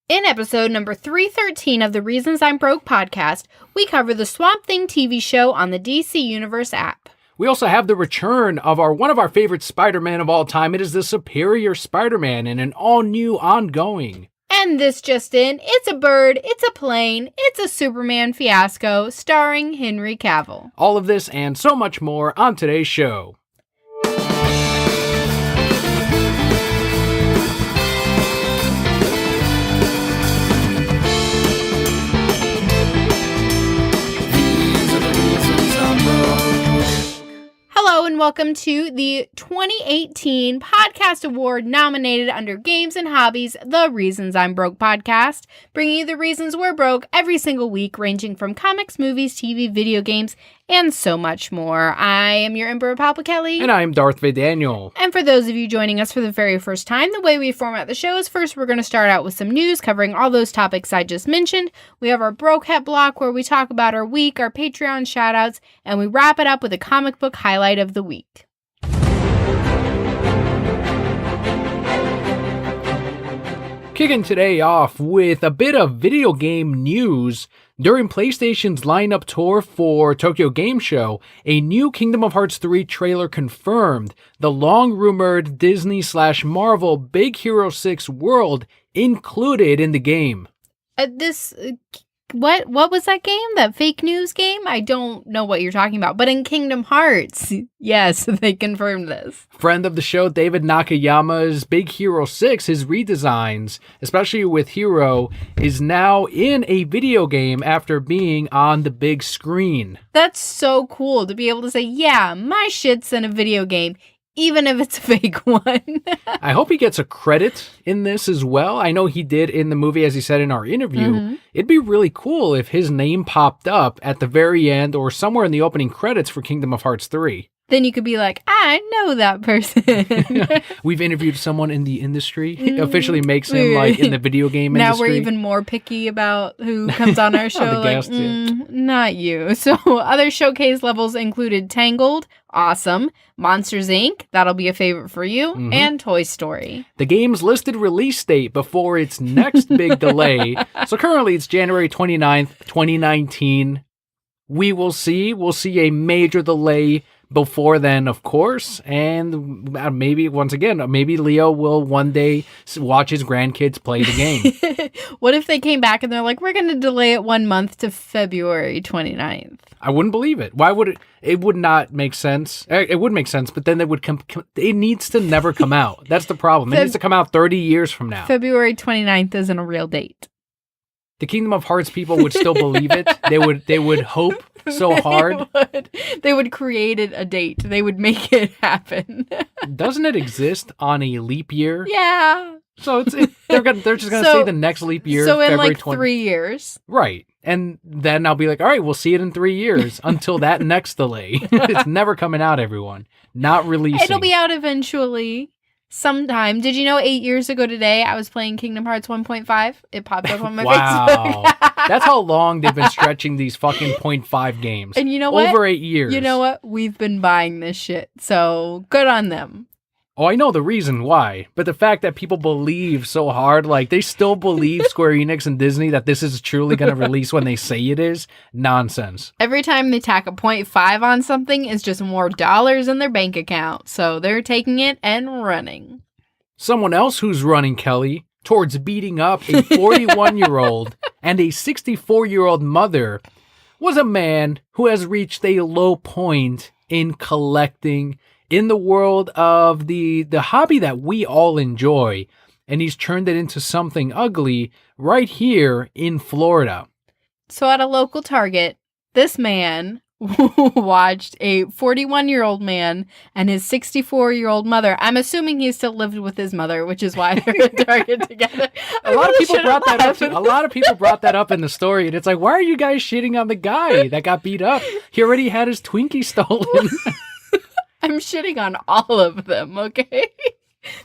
In episode number 313 of the Reasons I'm Broke podcast, we cover the Swamp Thing TV show on the DC Universe app. We also have the return of one of our favorite Spider-Man of all time. It is the Superior Spider-Man in an all-new ongoing. And this just in, it's a bird, it's a plane, it's a Superman fiasco starring Henry Cavill. All of this and so much more on today's show. Hello and welcome to the 2018 Podcast Award nominated under Games and Hobbies, The Reasons I'm Broke podcast, bringing you the reasons we're broke every single week, ranging from comics, movies, TV, video games, and so much more. I am your Emperor Papa Kelli. And I'm Darth Daniel. And for those of you joining us for the very first time, the way we format the show is first we're going to start out with some news covering all those topics I just mentioned. We have our Broke Het block where we talk about our week, our Patreon shoutouts, and we wrap it up with a comic book highlight of the week. Kicking today off with a bit of video game news. During PlayStation's lineup tour for Tokyo Game Show, a new Kingdom of Hearts 3 trailer confirmed the long-rumored Disney/Marvel Big Hero 6 world included in the game. What was that game? That fake news game? I don't know what you're talking about. But in Kingdom Hearts, yes, they confirmed this. Friend of the show, David Nakayama's Big Hero 6, his redesigns, especially with Hero, is now in a video game after being on the big screen. That's so cool to be able to say, yeah, my shit's in a video game, even if it's a fake one. I hope he gets a credit in this as well. I know he did in the movie, as he said in our interview. Mm-hmm. It'd be really cool if his name popped up at the very end or somewhere in the opening credits for Kingdom of Hearts 3. Then you could be like, I know that person. We've interviewed someone in the industry. It officially makes him like in the video game now industry. Now we're even more picky about who comes on our show. Guest, not you. So other showcase levels included Tangled, awesome, Monsters, Inc., that'll be a favorite for you, and Toy Story. The game's listed release date before its next big delay. So currently it's January 29th, 2019. We will see. We'll see a major delay before then, of course, and maybe, once again, maybe Leo will one day watch his grandkids play the game. What if they came back and they're like, we're going to delay it 1 month to February 29th? I wouldn't believe it. Why would it? It would not make sense. It would make sense, but then it would it needs to never come out. That's the problem. It needs to come out 30 years from now. February 29th isn't a real date. The Kingdom of Hearts people would still believe it. They would hope so hard. They would create a date. They would make it happen. Doesn't it exist on a leap year? Yeah. So they're just gonna say the next leap year. So in February like 3 years. Right. And then I'll be like, all right, we'll see it in 3 years until that next delay. It's never coming out, everyone. Not releasing. It'll be out eventually. Sometime. Did you know 8 years ago today I was playing Kingdom Hearts 1.5? It popped up on my wow. Facebook. That's how long they've been stretching these fucking 0.5 games. And you know what? Over 8 years. You know what? We've been buying this shit. So good on them. Oh, I know the reason why. But the fact that people believe so hard, like they still believe Square Enix and Disney that this is truly going to release when they say it is, nonsense. Every time they tack a 0.5 on something, it's just more dollars in their bank account. So they're taking it and running. Someone else who's running, Kelly, towards beating up a 41-year-old and a 64-year-old mother was a man who has reached a low point in collecting in the world of the hobby that we all enjoy, and he's turned it into something ugly right here in Florida. So at a local Target, this man watched a 41-year-old man and his 64-year-old mother. I'm assuming he still lived with his mother, which is why they're at Target together. A lot of people brought that up in the story, and it's like, why are you guys shitting on the guy that got beat up? He already had his Twinkie stolen. I'm shitting on all of them, okay?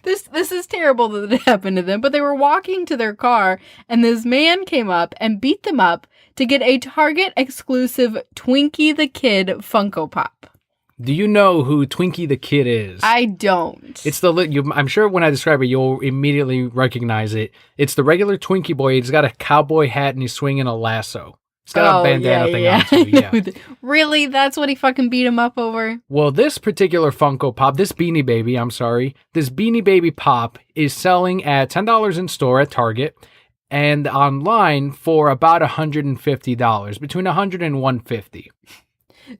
This is terrible that it happened to them, but they were walking to their car, and this man came up and beat them up to get a Target exclusive Twinkie the Kid Funko Pop. Do you know who Twinkie the Kid is? I don't. It's I'm sure when I describe it, you'll immediately recognize it. It's the regular Twinkie boy. He's got a cowboy hat and he's swinging a lasso. He's got a bandana thing on too. Yeah. Really? That's what he fucking beat him up over? Well, this particular Funko Pop, this Beanie Baby Pop is selling at $10 in store at Target and online for about $150, between $100 and $150.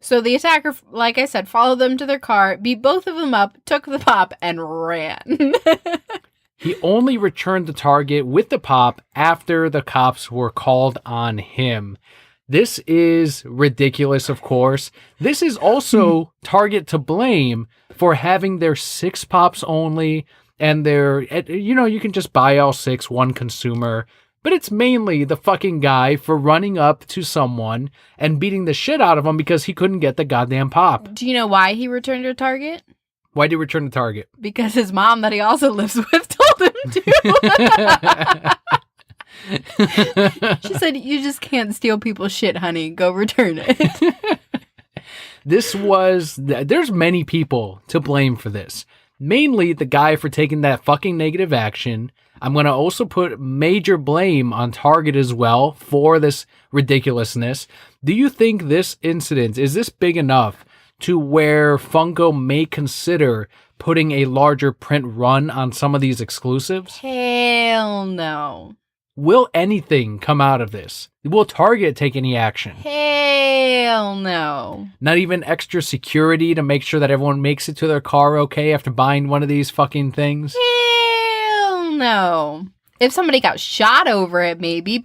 So the attacker, like I said, followed them to their car, beat both of them up, took the pop, and ran. He only returned the Target with the pop after the cops were called on him. This is ridiculous, of course. This is also Target to blame for having their 6 pops only, and you can just buy all 6, one consumer. But it's mainly the fucking guy for running up to someone and beating the shit out of him because he couldn't get the goddamn pop. Do you know why he returned to Target? Why did he return to Target? Because his mom, that he also lives with, told him to. She said, "You just can't steal people's shit, honey. Go return it." There's many people to blame for this. Mainly the guy for taking that fucking negative action. I'm going to also put major blame on Target as well for this ridiculousness. Do you think this incident, is this big enough to where Funko may consider putting a larger print run on some of these exclusives? Hell no. Will anything come out of this? Will Target take any action? Hell no. Not even extra security to make sure that everyone makes it to their car okay after buying one of these fucking things? Hell no. If somebody got shot over it, maybe,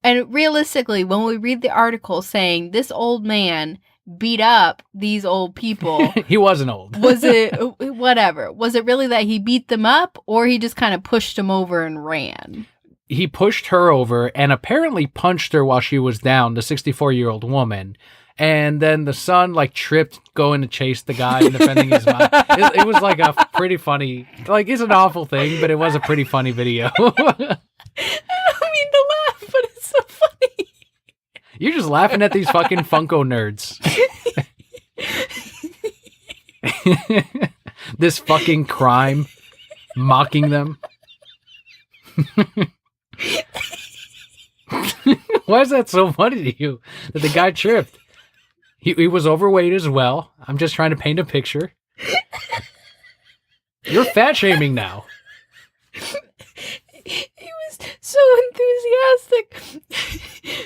and realistically, when we read the article saying this old man beat up these old people. He wasn't old. Was it, whatever, was it really that he beat them up, or he just kind of pushed them over and ran? He pushed her over and apparently punched her while she was down, the 64-year-old woman. And then the son tripped going to chase the guy and defending his mom. It was like a pretty funny, it's an awful thing, but it was a pretty funny video. I don't mean to laugh, but it's so funny. You're just laughing at these fucking Funko nerds. This fucking crime, mocking them. Why is that so funny to you? That the guy tripped. He was overweight as well. I'm just trying to paint a picture. You're fat shaming now. He was so enthusiastic,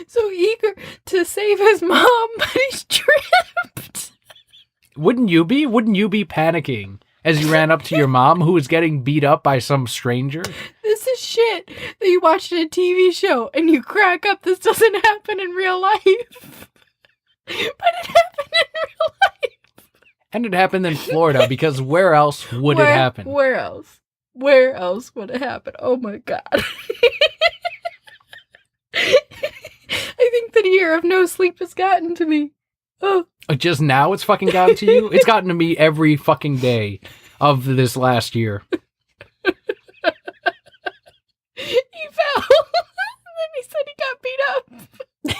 so eager to save his mom, but he's tripped. Wouldn't you be? Wouldn't you be panicking as you ran up to your mom who was getting beat up by some stranger? This is shit that you watched in a TV show and you crack up. This doesn't happen in real life. But it happened in real life. And it happened in Florida because where else would it happen? Where else? Where else would it happen? Oh my God. I think that year of no sleep has gotten to me. Oh. Just now it's fucking gotten to you? It's gotten to me every fucking day of this last year. He fell. And then he said he got beat up.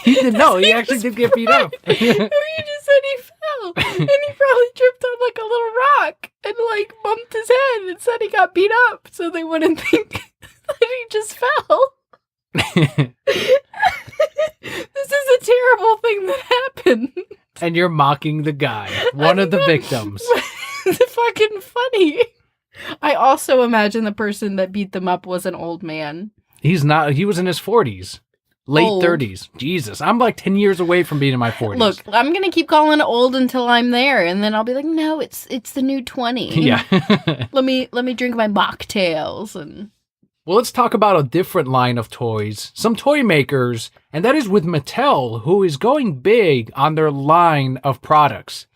He did he actually did get beat up. No, you just said he fell. And he probably tripped on a little rock and bumped his head and said he got beat up so they wouldn't think that he just fell. This is a terrible thing that happened. And you're mocking the guy, one of the victims. It's fucking funny. I also imagine the person that beat them up was an old man. He's not. He was in his 40s. Late 30s. Jesus. I'm 10 years away from being in my 40s. Look, I'm going to keep calling it old until I'm there. And then I'll be like, no, it's the new 20. Yeah. Let me drink my mocktails. Well, let's talk about a different line of toys. Some toy makers, and that is with Mattel, who is going big on their line of products.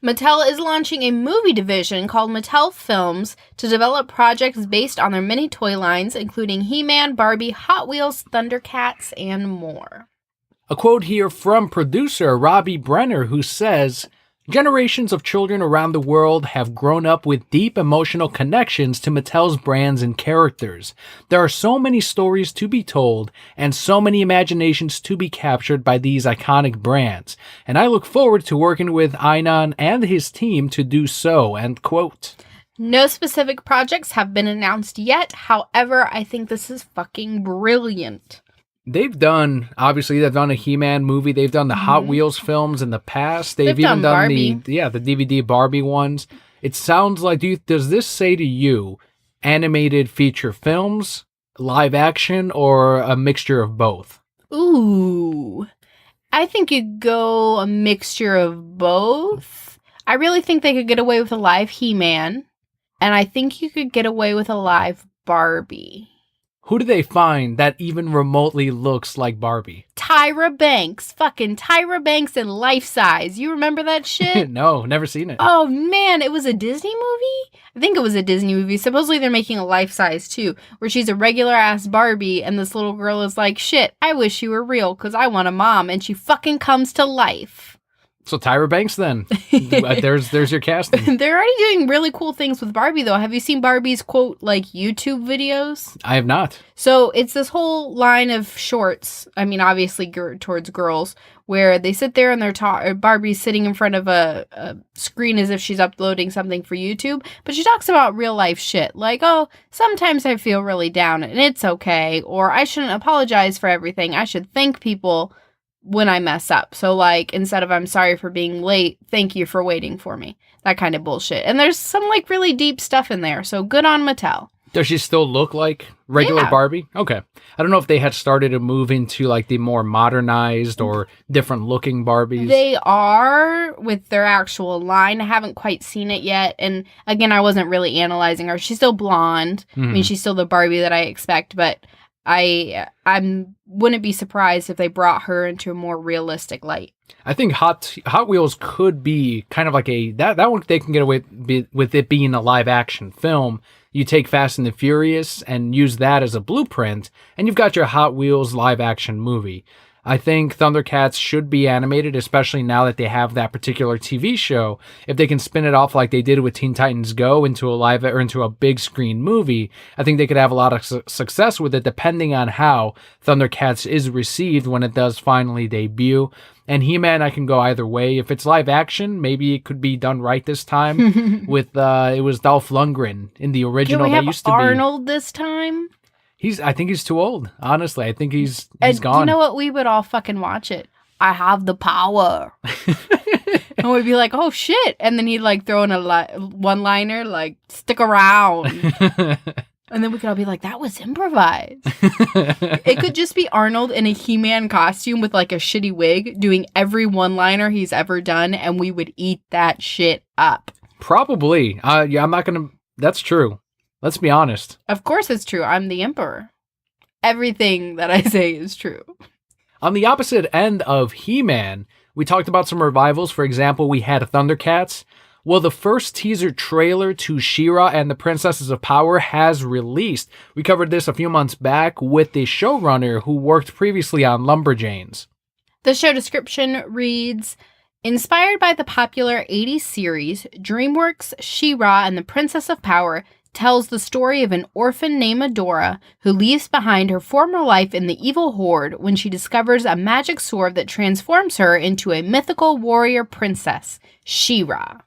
Mattel is launching a movie division called Mattel Films to develop projects based on their many toy lines, including He-Man, Barbie, Hot Wheels, Thundercats, and more. A quote here from producer Robbie Brenner, who says, Generations of children around the world have grown up with deep emotional connections to Mattel's brands and characters. There are so many stories to be told and so many imaginations to be captured by these iconic brands, and I look forward to working with Einan and his team to do so, end quote. No specific projects have been announced yet. However, I think this is fucking brilliant. They've done a He-Man movie. They've done the Hot Wheels films in the past. They've even done Barbie. the DVD Barbie ones. It sounds like, does this say to you animated feature films, live action, or a mixture of both? Ooh. I think you'd go a mixture of both. I really think they could get away with a live He-Man. And I think you could get away with a live Barbie. Who do they find that even remotely looks like Barbie? Tyra Banks. Fucking Tyra Banks in life size. You remember that shit? No, never seen it. Oh, man. It was a Disney movie? I think it was a Disney movie. Supposedly they're making a life size too, where she's a regular ass Barbie and this little girl is like, shit, I wish you were real because I want a mom. And she fucking comes to life. So Tyra Banks then. There's your casting. They're already doing really cool things with Barbie though. Have you seen Barbie's quote like YouTube videos? I have not. So it's this whole line of shorts. I mean, obviously towards girls, where they sit there and Barbie's sitting in front of a screen as if she's uploading something for YouTube. But she talks about real life shit like, oh, sometimes I feel really down and it's okay, or I shouldn't apologize for everything. I should thank people when I mess up. So like, instead of I'm sorry for being late, thank you for waiting for me. That kind of bullshit. And there's some like really deep stuff in there. So good on Mattel. Does she still look like regular Barbie? Okay. I don't know if they had started to move into like the more modernized or different looking Barbies. They are with their actual line. I haven't quite seen it yet. And again, I wasn't really analyzing her. She's still blonde. I mean, she's still the Barbie that I expect, but I wouldn't be surprised if they brought her into a more realistic light. I think Hot Wheels could be kind of like that one. They can get away with it being a live action film. You take Fast and the Furious and use that as a blueprint, and you've got your Hot Wheels live action movie. I think Thundercats should be animated, especially now that they have that particular TV show. If they can spin it off like they did with Teen Titans Go into a big screen movie, I think they could have a lot of success with it, depending on how Thundercats is received when it does finally debut. And He-Man, I can go either way. If it's live action, maybe it could be done right this time. With it was Dolph Lundgren in the original. Can we have Arnold this time? I think he's too old. Honestly, I think he's gone. Do you know what? We would all fucking watch it. I have the power. And we'd be like, oh shit. And then he'd like throw in a one-liner like, stick around. And then we could all be like, that was improvised. It could just be Arnold in a He-Man costume with like a shitty wig doing every one-liner he's ever done. And we would eat that shit up. Probably. Yeah, I'm not going to. That's true. Let's be honest. Of course it's true. I'm the emperor. Everything that I say is true. On the opposite end of He-Man, we talked about some revivals. For example, we had Thundercats. Well, the first teaser trailer to She-Ra and the Princesses of Power has released. We covered this a few months back with the showrunner who worked previously on Lumberjanes. The show description reads, inspired by the popular 80s series, DreamWorks' She-Ra and the Princess of Power tells the story of an orphan named Adora who leaves behind her former life in the evil horde when she discovers a magic sword that transforms her into a mythical warrior princess, She-Ra.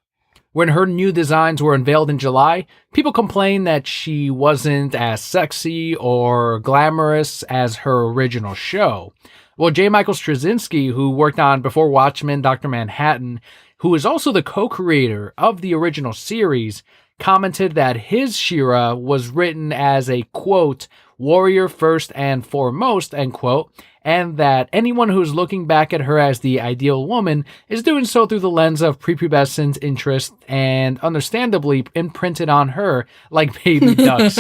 When her new designs were unveiled in July, people complained that she wasn't as sexy or glamorous as her original show. Well, J. Michael Straczynski, who worked on Before Watchmen, Dr. Manhattan, who is also the co-creator of the original series, commented that his She-Ra was written as a, quote, warrior first and foremost, end quote, and that anyone who's looking back at her as the ideal woman is doing so through the lens of prepubescent interest and understandably imprinted on her like baby ducks.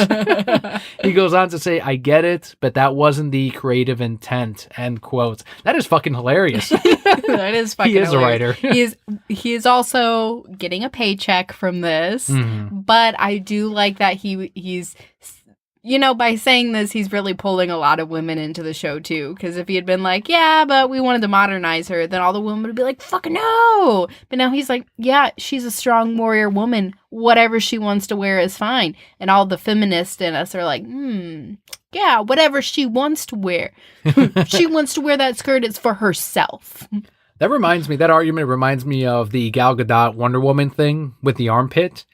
He goes on to say, I get it, but that wasn't the creative intent, end quote. That is fucking hilarious. That is fucking hilarious. He is a writer. He is also getting a paycheck from this, but I do like that he's You know, by saying this, he's really pulling a lot of women into the show, too. Because if he had been like, yeah, but we wanted to modernize her, then all the women would be like, fuck no! But now he's like, yeah, she's a strong warrior woman. Whatever she wants to wear is fine. And all the feminists in us are like, yeah, whatever she wants to wear. She wants to wear that skirt, it's for herself. That argument reminds me of the Gal Gadot Wonder Woman thing with the armpit.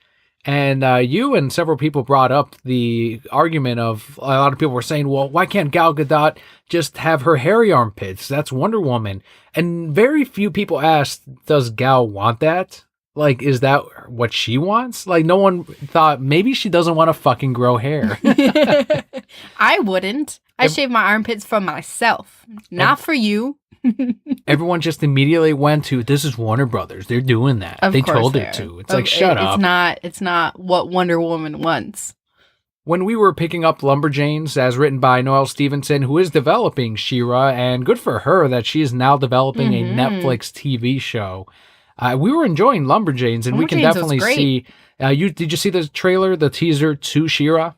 And you and several people brought up the argument of, a lot of people were saying, well, why can't Gal Gadot just have her hairy armpits? That's Wonder Woman. And very few people asked, does Gal want that? Like, is that what she wants? Like, no one thought, maybe she doesn't want to fucking grow hair. I wouldn't. I shave my armpits for myself, not for you. Everyone just immediately went to, this is Warner Brothers. They're doing that. They told it to. It's like, shut up. It's not what Wonder Woman wants. When we were picking up Lumberjanes, as written by Noelle Stevenson, who is developing She-Ra, and good for her that she is now developing a Netflix TV show. We were enjoying Lumberjanes, and we can definitely see. Did you see the trailer, the teaser to She-Ra?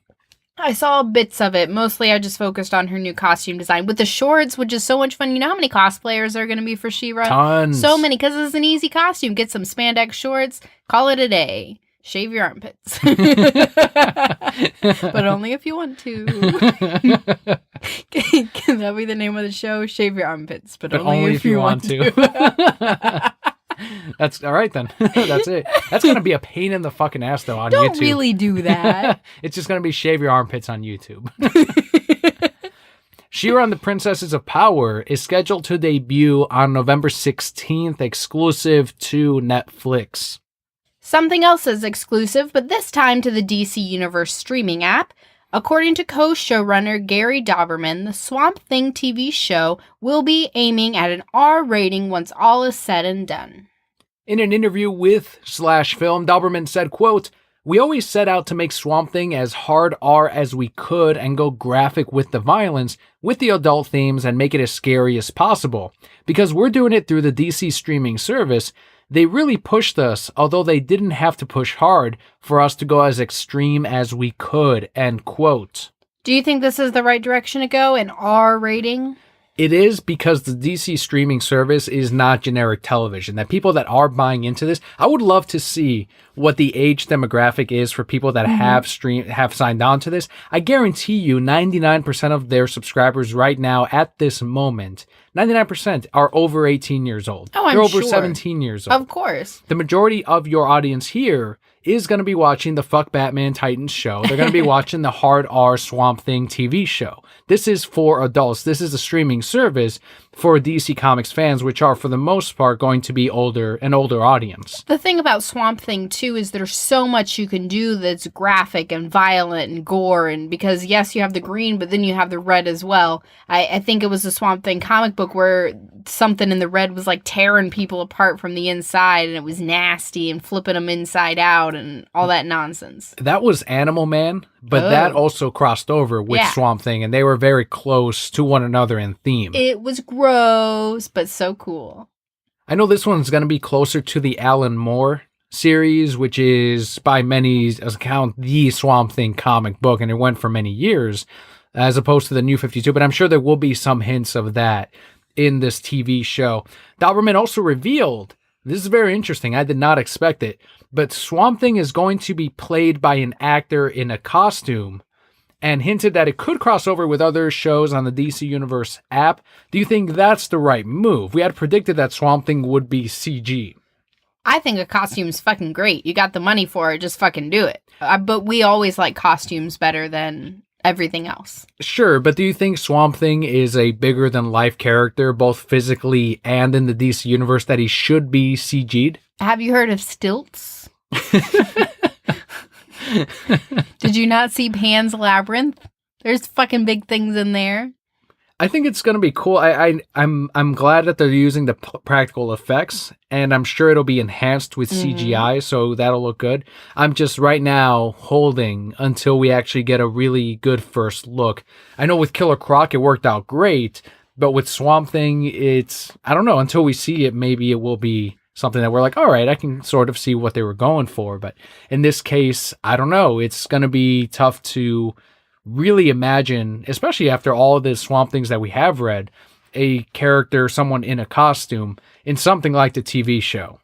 I saw bits of it. Mostly I just focused on her new costume design with the shorts, which is so much fun. You know how many cosplayers are going to be for She-Ra? Tons. So many, because it's an easy costume. Get some spandex shorts, call it a day. Shave your armpits. But only if you want to. Can that be the name of the show? Shave your armpits, but only if you want to. That's all right then. That's it. That's gonna be a pain in the fucking ass though on YouTube. Don't really do that. It's just gonna be shave your armpits on YouTube. She-Ra and the Princesses of Power is scheduled to debut on November 16th, exclusive to Netflix. Something else is exclusive, but this time to the DC Universe streaming app. According to co-showrunner Gary Dauberman, the Swamp Thing TV show will be aiming at an R rating once all is said and done. In an interview with /Film, Dauberman said, quote, "We always set out to make Swamp Thing as hard R as we could and go graphic with the violence, with the adult themes, and make it as scary as possible. Because we're doing it through the DC streaming service, they really pushed us, although they didn't have to push hard, for us to go as extreme as we could," end quote. Do you think this is the right direction to go, an R rating? It is, because the DC streaming service is not generic television. That people that are buying into this, I would love to see what the age demographic is for people that have signed on to this. I guarantee you 99% of their subscribers right now at this moment, 99% are over 18 years old. Oh, I'm They're over sure. 17 years old. Of course. The majority of your audience here is going to be watching the Fuck Batman Titans show. They're going to be watching the Hard R Swamp Thing TV show. This is for adults. This is a streaming service for DC Comics fans, which are, for the most part, going to be an older audience. The thing about Swamp Thing, too, is there's so much you can do that's graphic and violent and gore, and because, yes, you have the green, but then you have the red as well. I think it was a Swamp Thing comic book where something in the red was like tearing people apart from the inside, and it was nasty, and flipping them inside out, and all that nonsense. That was Animal Man, but that also crossed over with Swamp Thing, and they were very close to one another in theme. It was gross, but so cool. I know this one's going to be closer to the Alan Moore series, which is, by many's account, the Swamp Thing comic book, and it went for many years, as opposed to the New 52, but I'm sure there will be some hints of that in this TV show. Dauberman also revealed, this is very interesting, I did not expect it, but Swamp Thing is going to be played by an actor in a costume, and hinted that it could cross over with other shows on the DC Universe app. Do you think that's the right move? We had predicted that Swamp Thing would be CG. I think a costume's fucking great. You got the money for it, just fucking do it. But we always like costumes better than everything else. Sure, but do you think Swamp Thing is a bigger-than-life character, both physically and in the DC Universe, that he should be CG'd? Have you heard of stilts? Did you not see Pan's Labyrinth? There's fucking big things in there. I think it's going to be cool. I'm glad that they're using the practical effects, and I'm sure it'll be enhanced with CGI, so that'll look good. I'm just right now holding until we actually get a really good first look. I know with Killer Croc it worked out great, but with Swamp Thing, I don't know, until we see it, maybe it will be something that we're like, all right, I can sort of see what they were going for. But in this case, I don't know. It's going to be tough to really imagine, especially after all of the Swamp Things that we have read, a character, someone in a costume, in something like the TV show.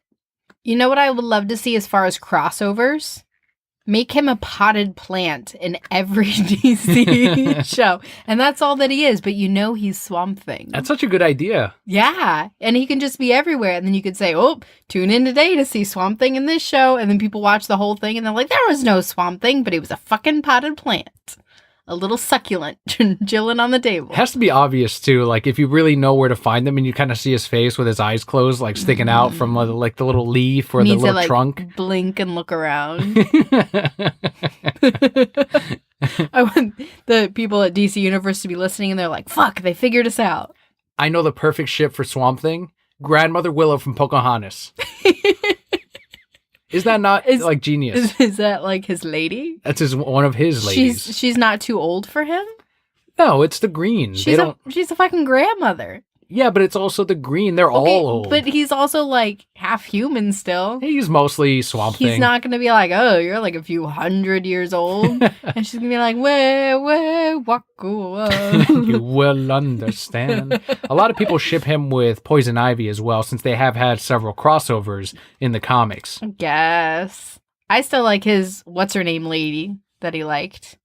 You know what I would love to see as far as crossovers? Make him a potted plant in every DC show. And that's all that he is, but you know he's Swamp Thing. That's such a good idea. Yeah. And he can just be everywhere. And then you could say, oh, tune in today to see Swamp Thing in this show. And then people watch the whole thing and they're like, there was no Swamp Thing, but he was a fucking potted plant. A little succulent chilling on the table. It has to be obvious, too. Like, if you really know where to find them and you kind of see his face with his eyes closed, like sticking out from like the little leaf or the little trunk. Blink and look around. I want the people at DC Universe to be listening and they're like, fuck, they figured us out. I know the perfect ship for Swamp Thing. Grandmother Willow from Pocahontas. Is that not like genius? Is that like his lady? That's one of his ladies. She's not too old for him? No, it's the green. She's a fucking grandmother. Yeah, but it's also the green. They're all old. But he's also like half human still. He's mostly Swamp Thing. He's not going to be like, oh, you're like a few 100 years old. And she's going to be like, where, waka. You will understand. A lot of people ship him with Poison Ivy as well, since they have had several crossovers in the comics. I guess. I still like his what's-her-name lady that he liked.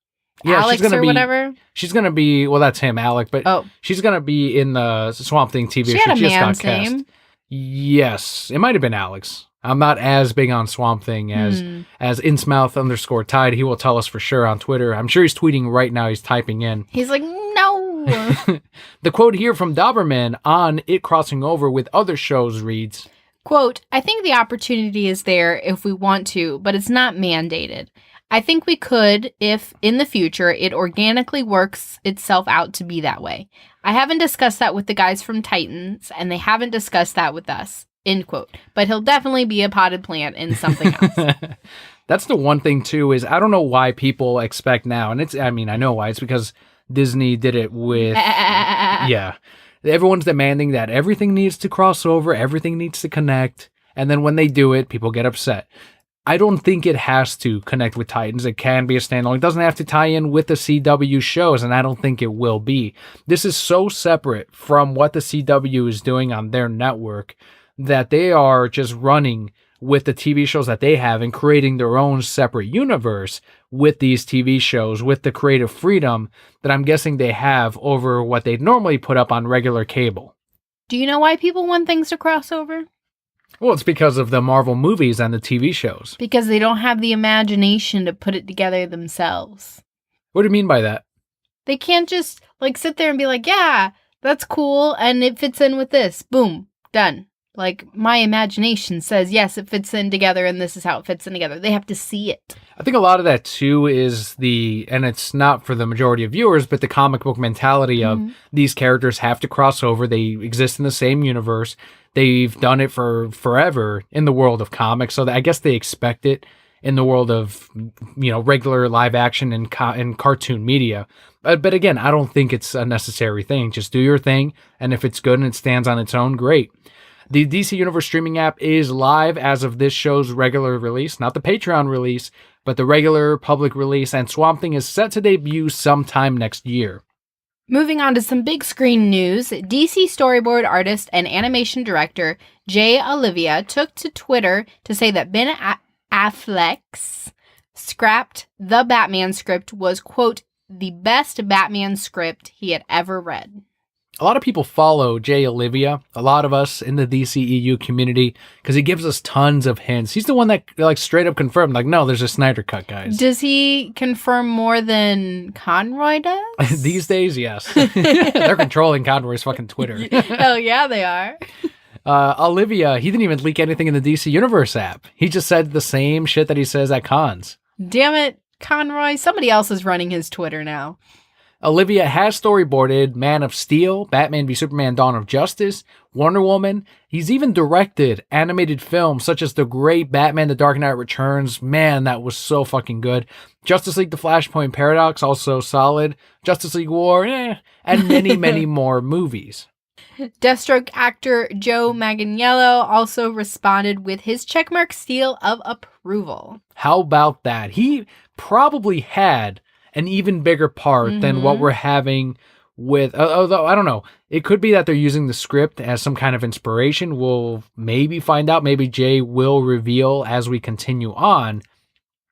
Yeah, Alex or whatever. She's going to be, well, that's him, Alec, but she's going to be in the Swamp Thing TV show. She had a man's name. Yes, it might have been Alex. I'm not as big on Swamp Thing as Innsmouth_Tide. He will tell us for sure on Twitter. I'm sure he's tweeting right now. He's typing in. He's like, no. The quote here from Doberman on it crossing over with other shows reads, quote, I think the opportunity is there if we want to, but it's not mandated. I think we could if, in the future, it organically works itself out to be that way. I haven't discussed that with the guys from Titans, and they haven't discussed that with us, end quote. But he'll definitely be a potted plant in something else. That's the one thing, too, is I don't know why people expect now, and I know why. It's because Disney did it with, yeah. Everyone's demanding that everything needs to cross over, everything needs to connect, and then when they do it, people get upset. I don't think it has to connect with Titans. It can be a standalone. It doesn't have to tie in with the CW shows, and I don't think it will be. This is so separate from what the CW is doing on their network that they are just running with the TV shows that they have and creating their own separate universe with these TV shows, with the creative freedom that I'm guessing they have over what they'd normally put up on regular cable. Do you know why people want things to cross over? Well, it's because of the Marvel movies and the TV shows. Because they don't have the imagination to put it together themselves. What do you mean by that? They can't just like sit there and be like, yeah, that's cool, and it fits in with this. Boom, done. Like, my imagination says, yes, it fits in together, and this is how it fits in together. They have to see it. I think a lot of that, too, is and it's not for the majority of viewers, but the comic book mentality of these characters have to cross over. They exist in the same universe. They've done it for forever in the world of comics, so I guess they expect it in the world of, regular live action and cartoon media. But again, I don't think it's a necessary thing. Just do your thing, and if it's good and it stands on its own, great. The DC Universe streaming app is live as of this show's regular release, not the Patreon release, but the regular public release, and Swamp Thing is set to debut sometime next year. Moving on to some big screen news, DC storyboard artist and animation director Jay Olivia took to Twitter to say that Ben Affleck's scrapped The Batman script was, quote, the best Batman script he had ever read. A lot of people follow Jay Olivia, a lot of us in the DCEU community, because he gives us tons of hints. He's the one that straight up confirmed, no, there's a Snyder Cut, guys. Does he confirm more than Conroy does? These days, yes. They're controlling Conroy's fucking Twitter. Hell yeah, they are. Olivia, he didn't even leak anything in the DC Universe app. He just said the same shit that he says at cons. Damn it, Conroy. Somebody else is running his Twitter now. Olivia has storyboarded Man of Steel, Batman v Superman Dawn of Justice, Wonder Woman. He's even directed animated films such as the great Batman The Dark Knight Returns. Man, that was so fucking good. Justice League The Flashpoint Paradox, also solid. Justice League War, and many, many more movies. Deathstroke actor Joe Manganiello also responded with his checkmark seal of approval. How about that? He probably had an even bigger part than what we're having with, although I don't know, it could be that they're using the script as some kind of inspiration. We'll maybe find out. Maybe Jay will reveal as we continue on.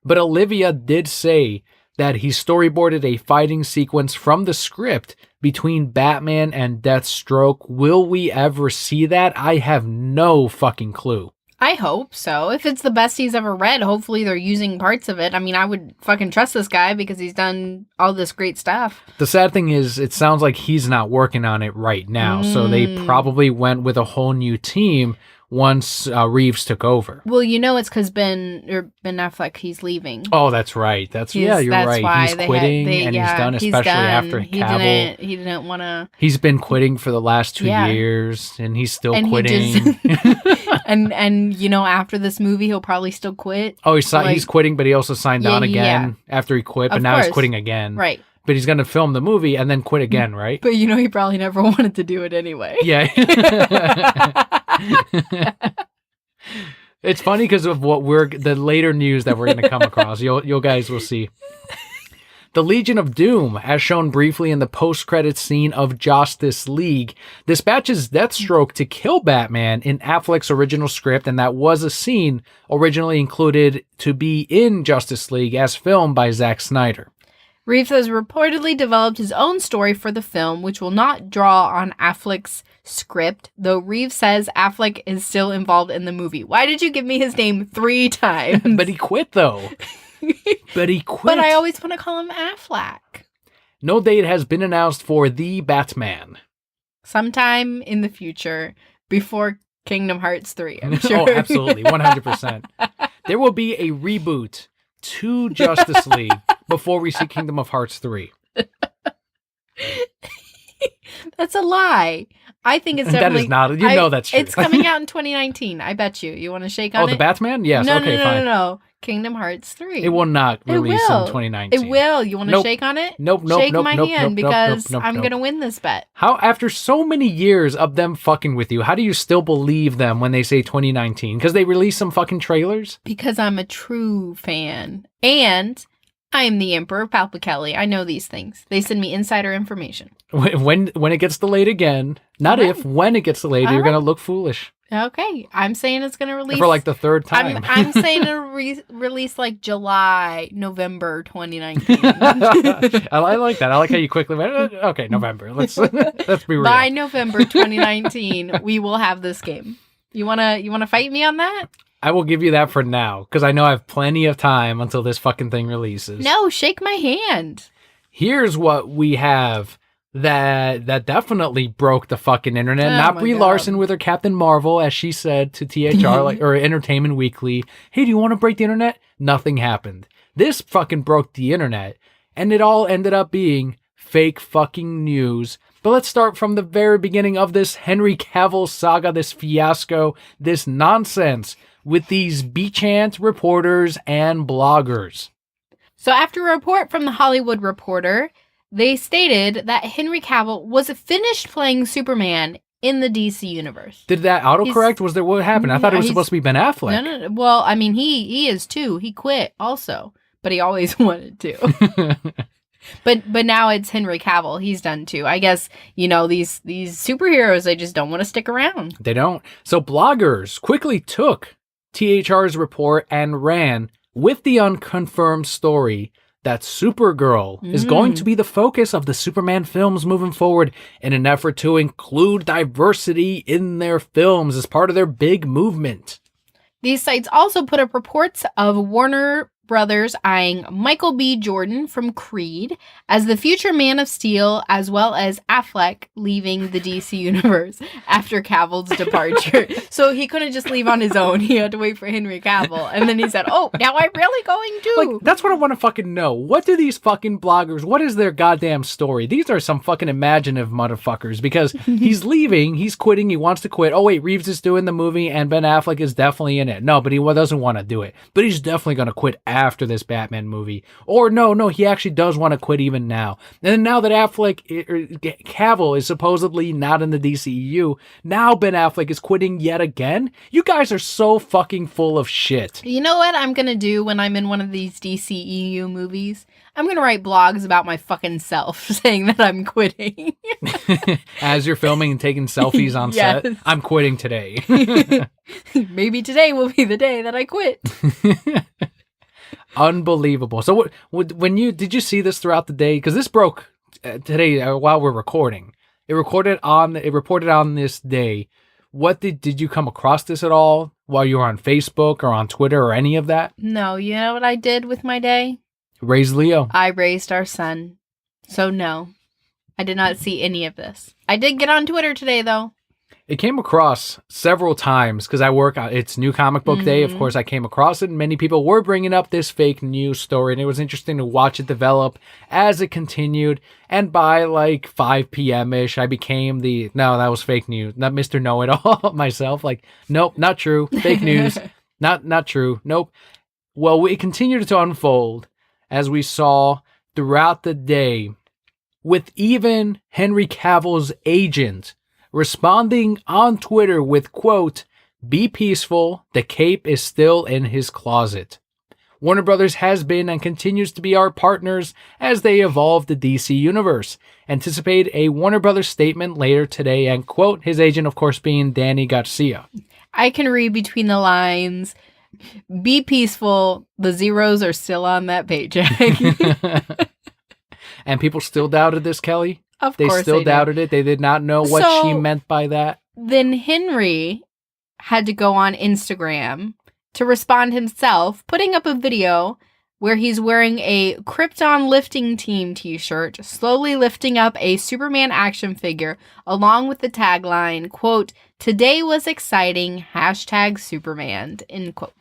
But Olivia did say that he storyboarded a fighting sequence from the script between Batman and Deathstroke. Will we ever see that? I have no fucking clue. I hope so. If it's the best he's ever read, hopefully they're using parts of it. I mean, I would fucking trust this guy because he's done all this great stuff. The sad thing is, it sounds like he's not working on it right now. So they probably went with a whole new team once Reeves took over. Well, you know, it's because Ben Affleck, he's leaving. Oh, that's right. You're right. Why he's quitting and he's done, especially after Cavill. He didn't want to. He's been quitting for the last 2 years, and he's still quitting. and you know, after this movie, he'll probably still quit. Oh, he's quitting, but he also signed on again after he quit, but now he's quitting again. Right. But he's going to film the movie and then quit again, right? But you know, he probably never wanted to do it anyway. Yeah. It's funny because of the later news that we're going to come across. You guys will see. The Legion of Doom, as shown briefly in the post-credits scene of Justice League, dispatches Deathstroke to kill Batman in Affleck's original script, and that was a scene originally included to be in Justice League as filmed by Zack Snyder. Reeves has reportedly developed his own story for the film, which will not draw on Affleck's script, though Reeves says Affleck is still involved in the movie. Why did you give me his name 3 times? But he quit, though. But I always want to call him Affleck. No date has been announced for The Batman. Sometime in the future, before Kingdom Hearts 3, I'm sure. Oh, absolutely. 100%. There will be a reboot to Justice League before we see Kingdom of Hearts 3. That's a lie. I think it's definitely... That is not... You know that's true. It's coming out in 2019. I bet you. You want to shake on it? Oh, the Batman? Yes. No, okay, fine. No. Kingdom Hearts 3. It will not release in 2019. It will. You want to shake on it? Nope. Shake my hand because I'm going to win this bet. How, after so many years of them fucking with you, how do you still believe them when they say 2019? Because they release some fucking trailers? Because I'm a true fan. And I am the Emperor of Kelli. I know these things. They send me insider information. When it gets delayed again, not if, when it gets delayed, you're going to look foolish. Okay, I'm saying it's going to release... For like the 3rd time. I'm saying it'll release like November 2019. I like that. I like how you quickly went, okay, November. Let's be real. By November 2019, we will have this game. You wanna fight me on that? I will give you that for now, because I know I have plenty of time until this fucking thing releases. No, shake my hand. Here's what we have that definitely broke the fucking internet. Not Brie Larson with her Captain Marvel, as she said to THR or Entertainment Weekly, hey, do you want to break the internet? Nothing happened. This fucking broke the internet, and it all ended up being fake fucking news. But let's start from the very beginning of this Henry Cavill saga, this fiasco, this nonsense with these B-Chant reporters and bloggers. So after a report from the Hollywood Reporter, they stated that Henry Cavill was finished playing Superman in the DC universe. Did that autocorrect? Was there what happened? I thought it was supposed to be Ben Affleck. No. Well, I mean, he is too. He quit also, but he always wanted to. But now it's Henry Cavill. He's done too. I guess, you know, these superheroes, they just don't want to stick around. They don't. So bloggers quickly took THR's report and ran with the unconfirmed story that Supergirl is going to be the focus of the Superman films moving forward in an effort to include diversity in their films as part of their big movement. These sites also put up reports of Warner Brothers eyeing Michael B. Jordan from Creed as the future Man of Steel, as well as Affleck leaving the DC universe after Cavill's departure. So he couldn't just leave on his own. He had to wait for Henry Cavill. And then he said, oh, now I'm really going to. Like, that's what I want to fucking know. What do these fucking bloggers, what is their goddamn story? These are some fucking imaginative motherfuckers because he's leaving, he's quitting, he wants to quit. Oh, wait, Reeves is doing the movie and Ben Affleck is definitely in it. No, but he doesn't want to do it. But he's definitely going to quit after this Batman movie. Or no, he actually does want to quit even now. And then now that Cavill is supposedly not in the DCEU, now Ben Affleck is quitting yet again? You guys are so fucking full of shit. You know what I'm going to do when I'm in one of these DCEU movies? I'm going to write blogs about my fucking self saying that I'm quitting. As you're filming and taking selfies on Yes. set, I'm quitting today. Maybe today will be the day that I quit. Unbelievable. So did you see this throughout the day? Because this broke today while we're recording. It reported on this day. What did you come across this at all while you were on Facebook or on Twitter or any of that? No, you know what I did with my day? Raise Leo. I raised our son. So no, I did not see any of this. I did get on Twitter today though. It came across several times because I work on it's New Comic Book Day. Of course, I came across it, and many people were bringing up this fake news story, and it was interesting to watch it develop as it continued. And by like 5 p.m.-ish, I became no, that was fake news. Not Mr. Know-It-All myself. Like, nope, not true. Fake news. Not true. Nope. Well, it continued to unfold as we saw throughout the day, with even Henry Cavill's agent responding on Twitter with, quote, "Be peaceful, the cape is still in his closet." Warner Brothers has been and continues to be our partners as they evolve the DC universe. Anticipate a Warner Brothers statement later today, and, quote, his agent, of course, being Danny Garcia. I can read between the lines. Be peaceful. The zeros are still on that paycheck. And people still doubted this, Kelly? Of They course still doubted it. They did not know what she meant by that. Then Henry had to go on Instagram to respond himself, putting up a video where he's wearing a Krypton lifting team t-shirt, slowly lifting up a Superman action figure, along with the tagline, quote, "Today was exciting, #Superman," end quote.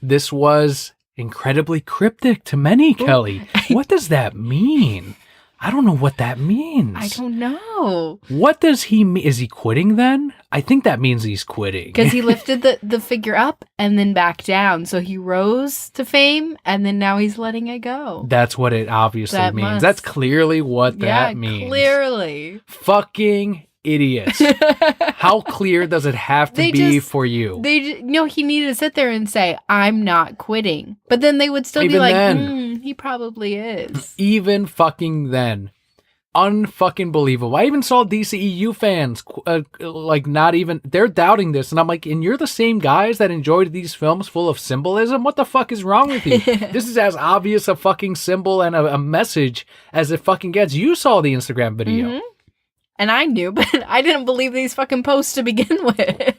This was incredibly cryptic to many, Kelly. What does that mean? I don't know what that means. I don't know. What does he mean? Is he quitting then? I think that means he's quitting. Because he lifted the figure up and then back down. So he rose to fame and then now he's letting it go. That's what it obviously means. That's clearly what that means. Clearly. Fucking idiots. How clear does it have to be for you? He needed to sit there and say, "I'm not quitting." But then they would still Even be like, then. He probably is. Even fucking then. Unfucking believable. I even saw DCEU fans, they're doubting this. And I'm like, and you're the same guys that enjoyed these films full of symbolism? What the fuck is wrong with you? This is as obvious a fucking symbol and a message as it fucking gets. You saw the Instagram video. Mm-hmm. And I knew, but I didn't believe these fucking posts to begin with.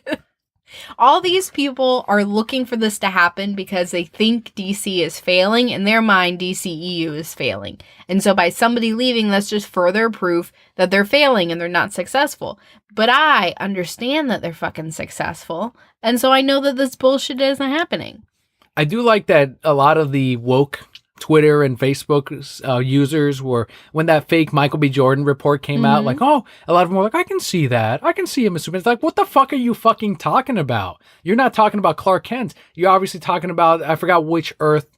All these people are looking for this to happen because they think DC is failing. In their mind, DCEU is failing. And so by somebody leaving, that's just further proof that they're failing and they're not successful. But I understand that they're fucking successful. And so I know that this bullshit isn't happening. I do like that a lot of the woke Twitter and Facebook users were, when that fake Michael B. Jordan report came out, like, oh, a lot of them were like, I can see that. I can see him as Superman. It's like, what the fuck are you fucking talking about? You're not talking about Clark Kent. You're obviously talking about, I forgot which Earth.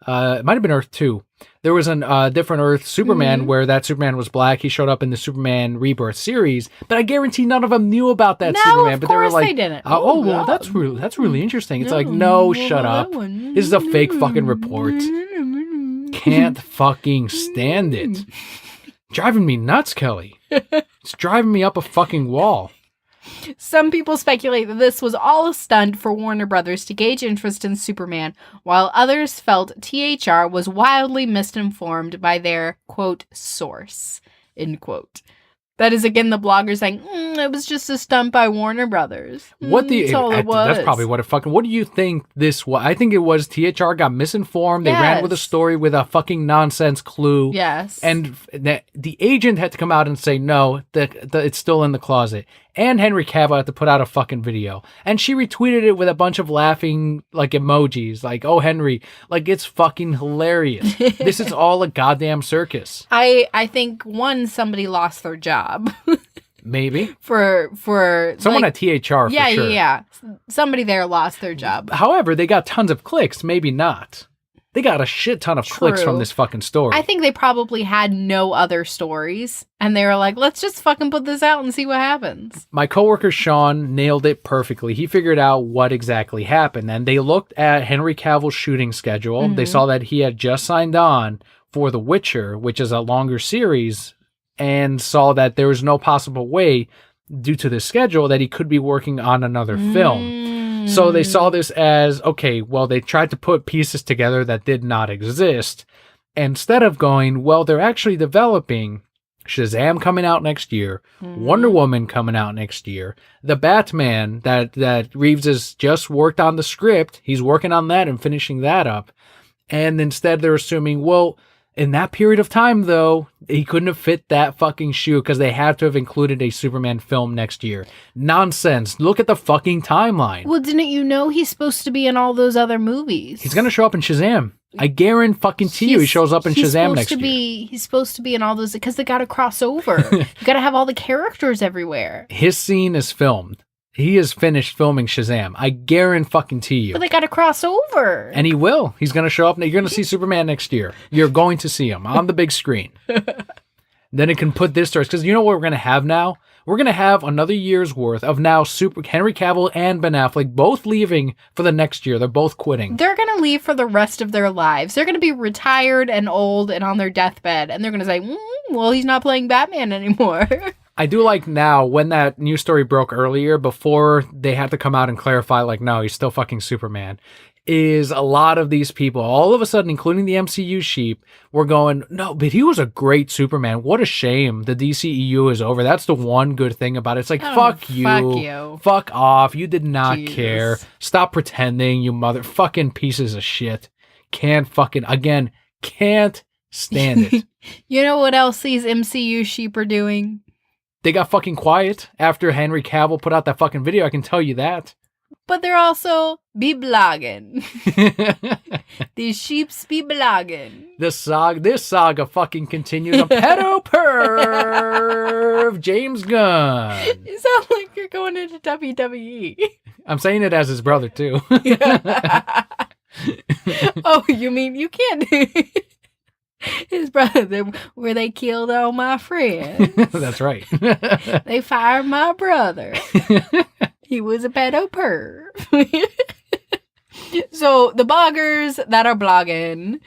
It might have been Earth 2. There was a different Earth Superman where that Superman was black. He showed up in the Superman Rebirth series, but I guarantee none of them knew about that Superman. But they were like, they didn't. Well, that's really interesting. It's like, no, shut up. This is a fake fucking report. Can't fucking stand it. Driving me nuts, Kelly. It's driving me up a fucking wall. Some people speculate that this was all a stunt for Warner Brothers to gauge interest in Superman, while others felt THR was wildly misinformed by their, quote, source, end quote. That is, again, the blogger saying, it was just a stunt by Warner Brothers. That's probably what it fucking, what do you think this was? I think it was THR got misinformed. They ran with a story with a fucking nonsense clue. Yes. And the agent had to come out and say, no, that it's still in the closet. And Henry Cavill had to put out a fucking video. And she retweeted it with a bunch of laughing, like, emojis. Like, oh, Henry, like, it's fucking hilarious. This is all a goddamn circus. I think, somebody lost their job. Maybe. For someone at THR, for sure. Yeah. Somebody there lost their job. However, they got tons of clicks. Maybe not. They got a shit ton of clicks from True. this fucking story. I think they probably had no other stories, and they were like, let's just fucking put this out and see what happens. My coworker Sean nailed it perfectly. He figured out what exactly happened, and they looked at Henry Cavill's shooting schedule. Mm-hmm. They saw that he had just signed on for The Witcher, which is a longer series, and saw that there was no possible way, due to the schedule, that he could be working on another film. So they saw this as, okay, well, they tried to put pieces together that did not exist. Instead of going, well, they're actually developing Shazam coming out next year, Wonder Woman coming out next year, the Batman that Reeves has just worked on the script. He's working on that and finishing that up. And instead they're assuming, well, in that period of time, though, he couldn't have fit that fucking shoe because they had to have included a Superman film next year. Nonsense. Look at the fucking timeline. Well, didn't you know he's supposed to be in all those other movies? He's going to show up in Shazam. I guarantee you he shows up in Shazam next year. He's supposed to be in all those because they got to cross over. You got to have all the characters everywhere. His scene is filmed. He is finished filming Shazam. I guarantee you. But they got to cross over. And he will. He's going to show up. You're going to see Superman next year. You're going to see him on the big screen. Then it can put this story. Because you know what we're going to have now? We're going to have another year's worth of now Henry Cavill and Ben Affleck both leaving for the next year. They're both quitting. They're going to leave for the rest of their lives. They're going to be retired and old and on their deathbed. And they're going to say, well, he's not playing Batman anymore. I do like now, when that news story broke earlier, before they had to come out and clarify, like, no, he's still fucking Superman, is a lot of these people, all of a sudden, including the MCU sheep, were going, no, but he was a great Superman. What a shame the DCEU is over. That's the one good thing about it. It's like, fuck you. Fuck off. You did not care. Stop pretending, you motherfucking pieces of shit. Can't stand it. You know what else these MCU sheep are doing? They got fucking quiet after Henry Cavill put out that fucking video. I can tell you that. But they're also be blogging. These sheeps be blogging. This saga fucking continues. A pedo perv, James Gunn. You sound like you're going into WWE. I'm saying it as his brother too. Oh, you mean you can't do his brother, where they killed all my friends. That's right. They fired my brother. He was a pedo perv. So the bloggers that are blogging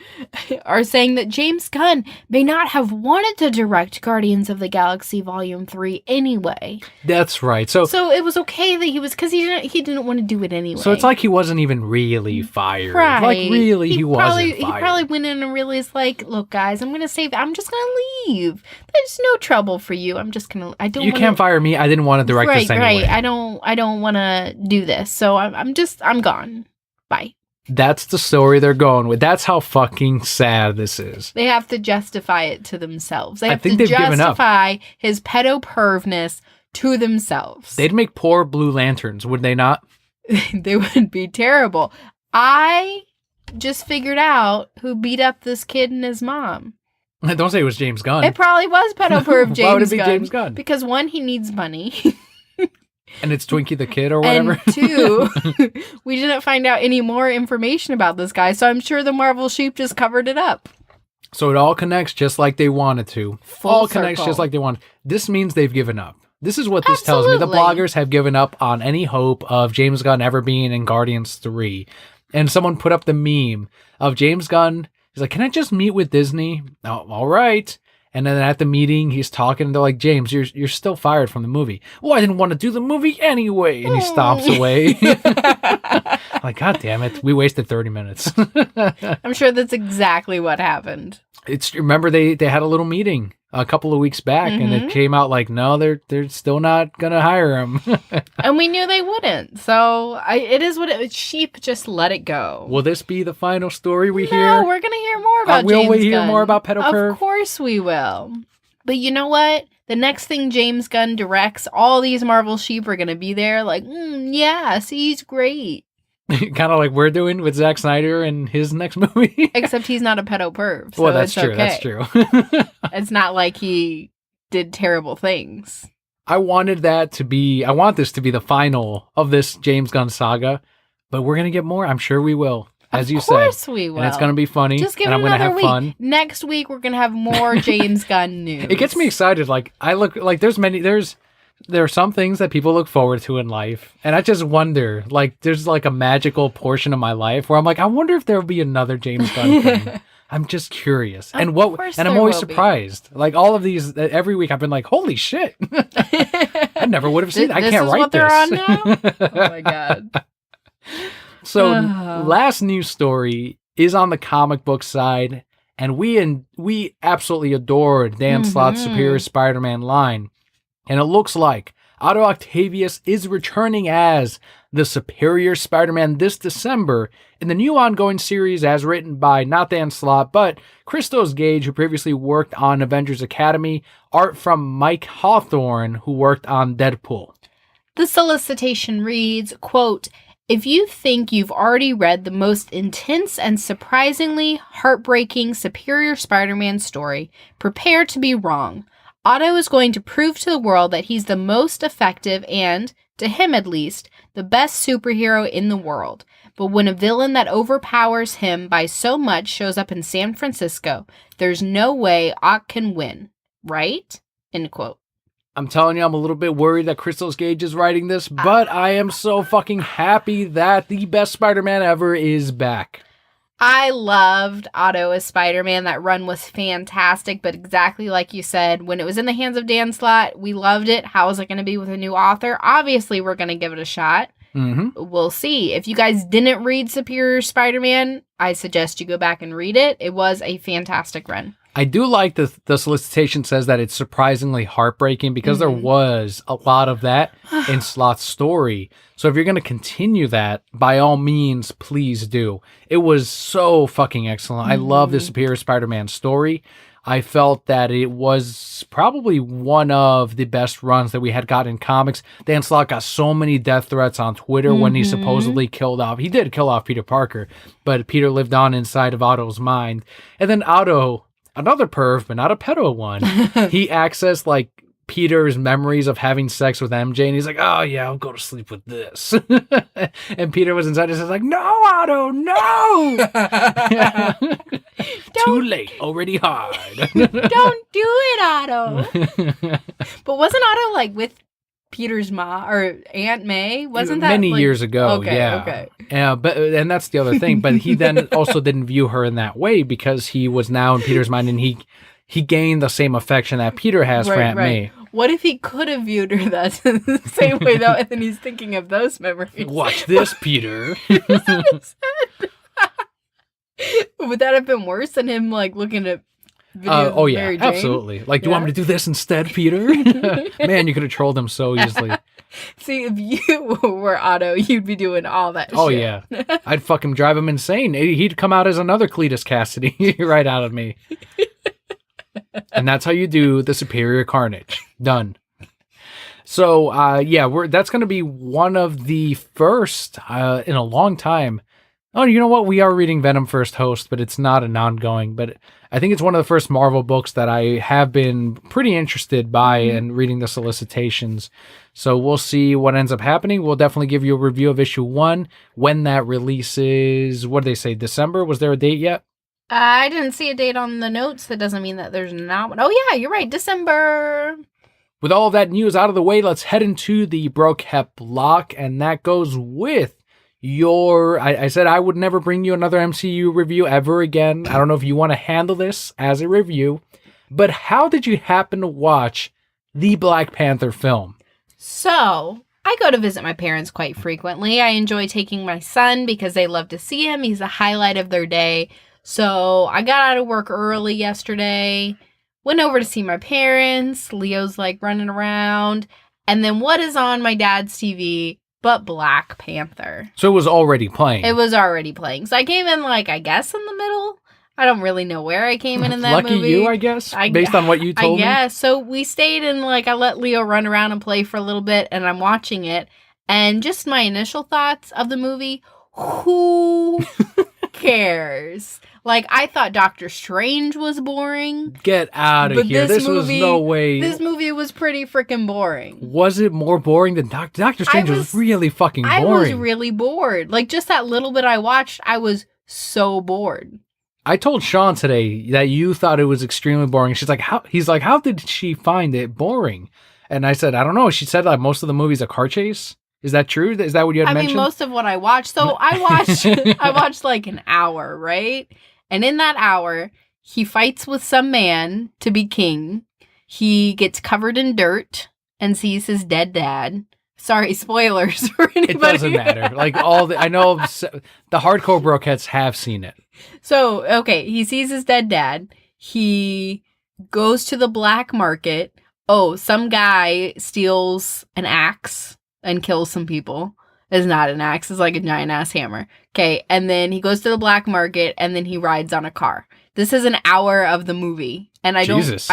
are saying that James Gunn may not have wanted to direct Guardians of the Galaxy Volume 3 anyway. That's right. So it was okay that he was, because he didn't want to do it anyway. So it's like he wasn't even really fired. Right. Like really he wasn't fired. He probably went in and realized, like, look guys, I'm just going to leave. There's no trouble for you. You can't fire me. I didn't want to direct this anyway. Right. I don't want to do this. So I'm gone. Bye. That's the story they're going with. That's how fucking sad this is. They have to justify it to themselves. I think they've given up. Justify his pedo pervness to themselves. They'd make poor Blue Lanterns, would they not? They would be terrible. I just figured out who beat up this kid and his mom. Don't say it was James Gunn. It probably was pedo perv James Gunn. Why would it be James Gunn? Because one, he needs money. And it's Twinkie the Kid or whatever. And two, we didn't find out any more information about this guy, so I'm sure the Marvel sheep just covered it up. So it all connects just like they wanted to. Full connects circle. just like they wanted. This means they've given up. This is what this tells me. The bloggers have given up on any hope of James Gunn ever being in Guardians 3. And someone put up the meme of James Gunn. He's like, can I just meet with Disney? Oh, all right. And then at the meeting, he's talking, and they're like, James, you're still fired from the movie. Well, I didn't want to do the movie anyway. And he stomps away. Like, God damn it. We wasted 30 minutes. I'm sure that's exactly what happened. Remember, they had a little meeting a couple of weeks back, and it came out like, no, they're still not going to hire him. And we knew they wouldn't. So it is what sheep, just let it go. Will this be the final story we hear? No, we're going to hear more about James Gunn. Will we hear more about Pedo Perv? Of course we will. But you know what? The next thing James Gunn directs, all these Marvel sheep are going to be there like, yeah, see, he's great. Kind of like we're doing with Zack Snyder and his next movie. Except he's not a pedo perv. So well, that's it's true. Okay. That's true. It's not like he did terrible things. I want this to be the final of this James Gunn saga, but we're going to get more. I'm sure we will. as you Of said. course we will. And it's going to be funny. Just give and it I'm going to another have week. fun. Next week, we're going to have more James Gunn news. It gets me excited. Like, I look, like, there are some things that people look forward to in life. And I just wonder, like, there's like a magical portion of my life where I'm like, I wonder if there'll be another James Gunn thing. I'm just curious. And I'm always surprised. Like, all of these, every week I've been like, holy shit. I never would have seen it. I can't write this. This is what they're on now? Oh my God. So, last news story is on the comic book side. And we absolutely adore Dan Slott's Superior Spider-Man line. And it looks like Otto Octavius is returning as the Superior Spider-Man this December in the new ongoing series as written by not Dan Slott, but Christos Gage, who previously worked on Avengers Academy, art from Mike Hawthorne, who worked on Deadpool. The solicitation reads, quote, "If you think you've already read the most intense and surprisingly heartbreaking Superior Spider-Man story, prepare to be wrong. Otto is going to prove to the world that he's the most effective and, to him at least, the best superhero in the world. But when a villain that overpowers him by so much shows up in San Francisco, there's no way Ott can win. Right?" End quote. I'm telling you, I'm a little bit worried that Christos Gage is writing this, but I am so fucking happy that the best Spider-Man ever is back. I loved Otto as Spider-Man. That run was fantastic, but exactly like you said, when it was in the hands of Dan Slott, we loved it. How is it going to be with a new author? Obviously, we're going to give it a shot. We'll see. If you guys didn't read Superior Spider-Man, I suggest you go back and read it. It was a fantastic run. I do like the solicitation says that it's surprisingly heartbreaking because there was a lot of that in Slott's story. So if you're going to continue that, by all means, please do. It was so fucking excellent. I love the Superior Spider-Man story. I felt that it was probably one of the best runs that we had got in comics. Dan Slott got so many death threats on Twitter when he supposedly killed off. He did kill off Peter Parker, but Peter lived on inside of Otto's mind. And then Otto, another perv, but not a pedo one, he accessed like Peter's memories of having sex with MJ, and he's like, "Oh yeah, I'll go to sleep with this." And Peter was inside and says like, "No, Otto, no!" Too late, already hard. Don't do it, Otto. But wasn't Otto like with Peter's mom or Aunt May? Wasn't that many like... years ago? Okay, yeah. okay. Yeah, but and that's the other thing. But he then also didn't view her in that way because he was now in Peter's mind, and he gained the same affection that Peter has for Aunt May. What if he could have viewed her that the same way though, and then he's thinking of those memories? Watch this, Peter. Would that have been worse than him like looking at videos oh of yeah, Mary Jane? absolutely. Like, do you want me to do this instead, Peter? Man, you could have trolled him so easily. See, if you were Otto, you'd be doing all that Oh shit. yeah. I'd fucking drive him insane. He'd come out as another Cletus Cassidy right out of me. And that's how you do the Superior Carnage. Done. So, that's going to be one of the first in a long time. Oh, you know what? We are reading Venom First Host, but it's not an ongoing. But I think it's one of the first Marvel books that I have been pretty interested by and reading the solicitations. So we'll see what ends up happening. We'll definitely give you a review of issue 1 when that releases. What did they say? December? Was there a date yet? I didn't see a date on the notes. That doesn't mean that there's not one. Oh, yeah, you're right. December. With all of that news out of the way, let's head into the Brokehead block, and that goes with I said I would never bring you another MCU review ever again. I don't know if you want to handle this as a review, but how did you happen to watch the Black Panther film? So, I go to visit my parents quite frequently. I enjoy taking my son because they love to see him. He's the highlight of their day. So, I got out of work early yesterday, went over to see my parents. Leo's like running around. And then what is on my dad's TV but Black Panther? So it was already playing. It was already playing. So I came in I guess in the middle. I don't really know where I came in that Lucky movie. you, I guess, based on what you told me. I guess. So we stayed and I let Leo run around and play for a little bit, and I'm watching it. And just my initial thoughts of the movie, who cares? I thought Doctor Strange was boring. Get out of here. This was no way. This movie was pretty freaking boring. Was it more boring than Doctor Strange? Was really fucking boring. I was really bored. Just that little bit I watched, I was so bored. I told Sean today that you thought it was extremely boring. She's like, how? He's like, how did she find it boring? And I said, I don't know. She said like most of the movies a car chase. Is that true? Is that what you had mentioned? I mean, most of what I watched. So I watched like an hour, right? And in that hour, he fights with some man to be king. He gets covered in dirt and sees his dead dad. Sorry, spoilers for anybody. It doesn't matter. Like I know the hardcore brokeheads have seen it. So, okay, he sees his dead dad. He goes to the black market. Oh, some guy steals an axe and kills some people. It's not an axe. It's like a giant ass hammer. Okay, and then he goes to the black market and then he rides on a car. This is an hour of the movie, and I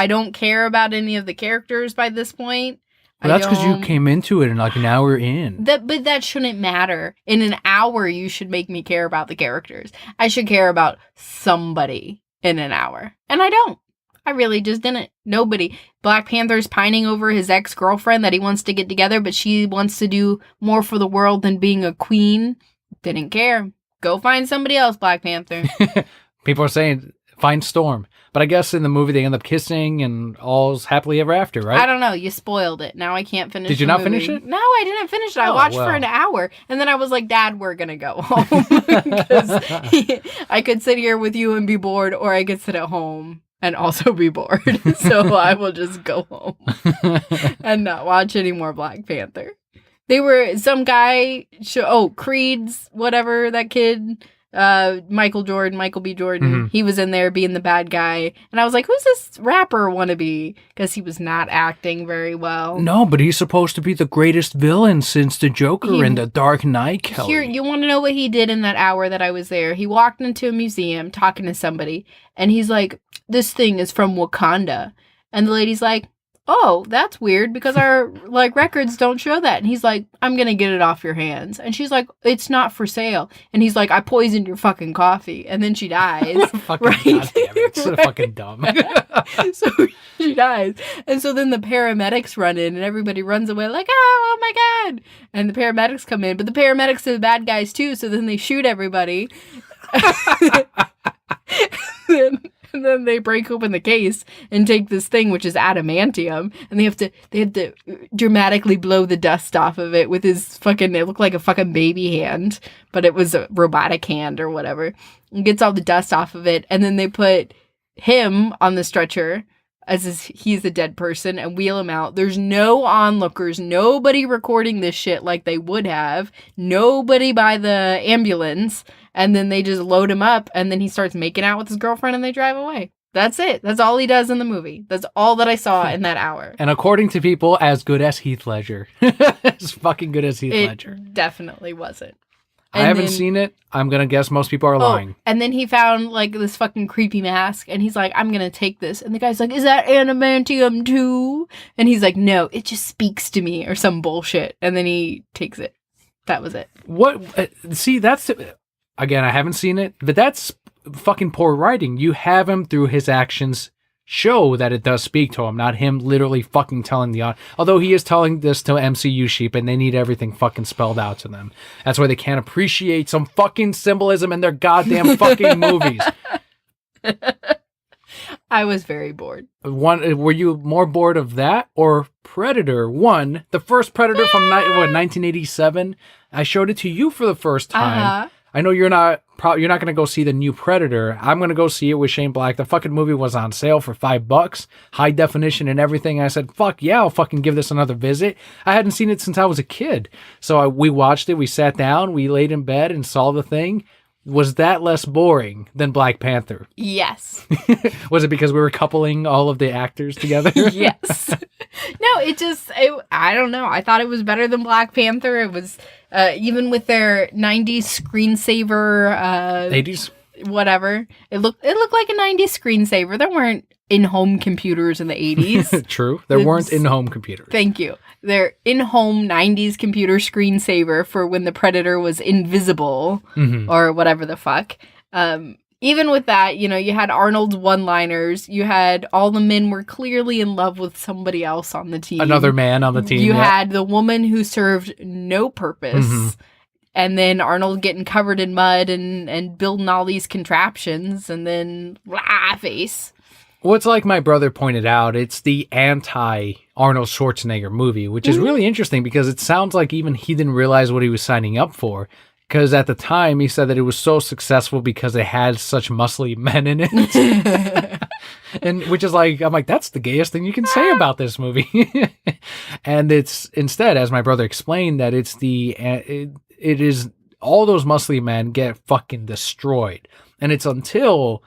don't care about any of the characters by this point. Well, that's because you came into it and like an hour in. But that shouldn't matter. In an hour, you should make me care about the characters. I should care about somebody in an hour, and I don't. I really just didn't. Nobody. Black Panther's pining over his ex-girlfriend that he wants to get together, but she wants to do more for the world than being a queen. Didn't care. Go find somebody else, Black Panther. People are saying, find Storm. But I guess in the movie they end up kissing and all's happly ever after, right? I don't know. You spoiled it. Now I can't finish Did you not finish it? No, I didn't finish it. I watched for an hour. And then I was like, Dad, we're going to go home. Because I could sit here with you and be bored, or I could sit at home and also be bored. So I will just go home and not watch any more Black Panther. They were some guy, Creed's, whatever, that kid, Michael B. Jordan. He was in there being the bad guy. And I was like, who's this rapper wannabe? Because he was not acting very well. No, but he's supposed to be the greatest villain since the Joker in The Dark Knight, Kelli. Here, you want to know what he did in that hour that I was there? He walked into a museum talking to somebody, and he's like, this thing is from Wakanda. And the lady's like, oh, that's weird because our records don't show that. And he's like, I'm going to get it off your hands. And she's like, it's not for sale. And he's like, I poisoned your fucking coffee. And then she dies. Fucking right? Goddamn it. It's so fucking dumb. So she dies. And so then the paramedics run in and everybody runs away like, oh my God. And the paramedics come in, but the paramedics are the bad guys too. So then they shoot everybody. And then they break open the case and take this thing, which is adamantium, and they have to dramatically blow the dust off of it with his it looked like a fucking baby hand, but it was a robotic hand or whatever. And gets all the dust off of it, and then they put him on the stretcher he's a dead person and wheel him out. There's no onlookers, nobody recording this shit like they would have, nobody by the ambulance. And then they just load him up, and then he starts making out with his girlfriend, and they drive away. That's it. That's all he does in the movie. That's all that I saw in that hour. And according to people, as good as Heath Ledger. As fucking good as Heath Ledger. Definitely wasn't. I haven't seen it. I'm going to guess most people are lying. And then he found, this fucking creepy mask, and he's like, I'm going to take this. And the guy's like, is that adamantium too? And he's like, no, it just speaks to me, or some bullshit. And then he takes it. That was it. What? See, that's... Again, I haven't seen it, but that's fucking poor writing. You have him through his actions show that it does speak to him, not him literally fucking telling the audience. Although he is telling this to MCU sheep and they need everything fucking spelled out to them. That's why they can't appreciate some fucking symbolism in their goddamn fucking movies. I was very bored. Were you more bored of that or Predator 1? The first Predator from 1987? I showed it to you for the first time. Uh-huh. I know you're not going to go see the new Predator. I'm going to go see it with Shane Black. The fucking movie was on sale for $5, high definition and everything. I said, fuck yeah, I'll fucking give this another visit. I hadn't seen it since I was a kid. So we watched it. We sat down. We laid in bed and saw the thing. Was that less boring than Black Panther? Yes. Was it because we were coupling all of the actors together? Yes. No, I don't know. I thought it was better than Black Panther. It was, even with their 90s screensaver. 80s? Whatever. It looked like a 90s screensaver. There weren't in-home computers in the 80s. True. There weren't in-home computers. Thank you. Their in-home 90s computer screensaver for when the Predator was invisible or whatever the fuck. Even with that, you had Arnold's one-liners. You had all the men were clearly in love with somebody else on the team. Another man on the team. You had the woman who served no purpose. And then Arnold getting covered in mud and building all these contraptions, and then face. Well, it's like my brother pointed out, it's the anti-Arnold Schwarzenegger movie, which is really interesting because it sounds like even he didn't realize what he was signing up for. Because at the time, he said that it was so successful because it had such muscly men in it. And which is like, I'm like, that's the gayest thing you can say about this movie. And it's instead, as my brother explained, that it is all those muscly men get fucking destroyed. And it's until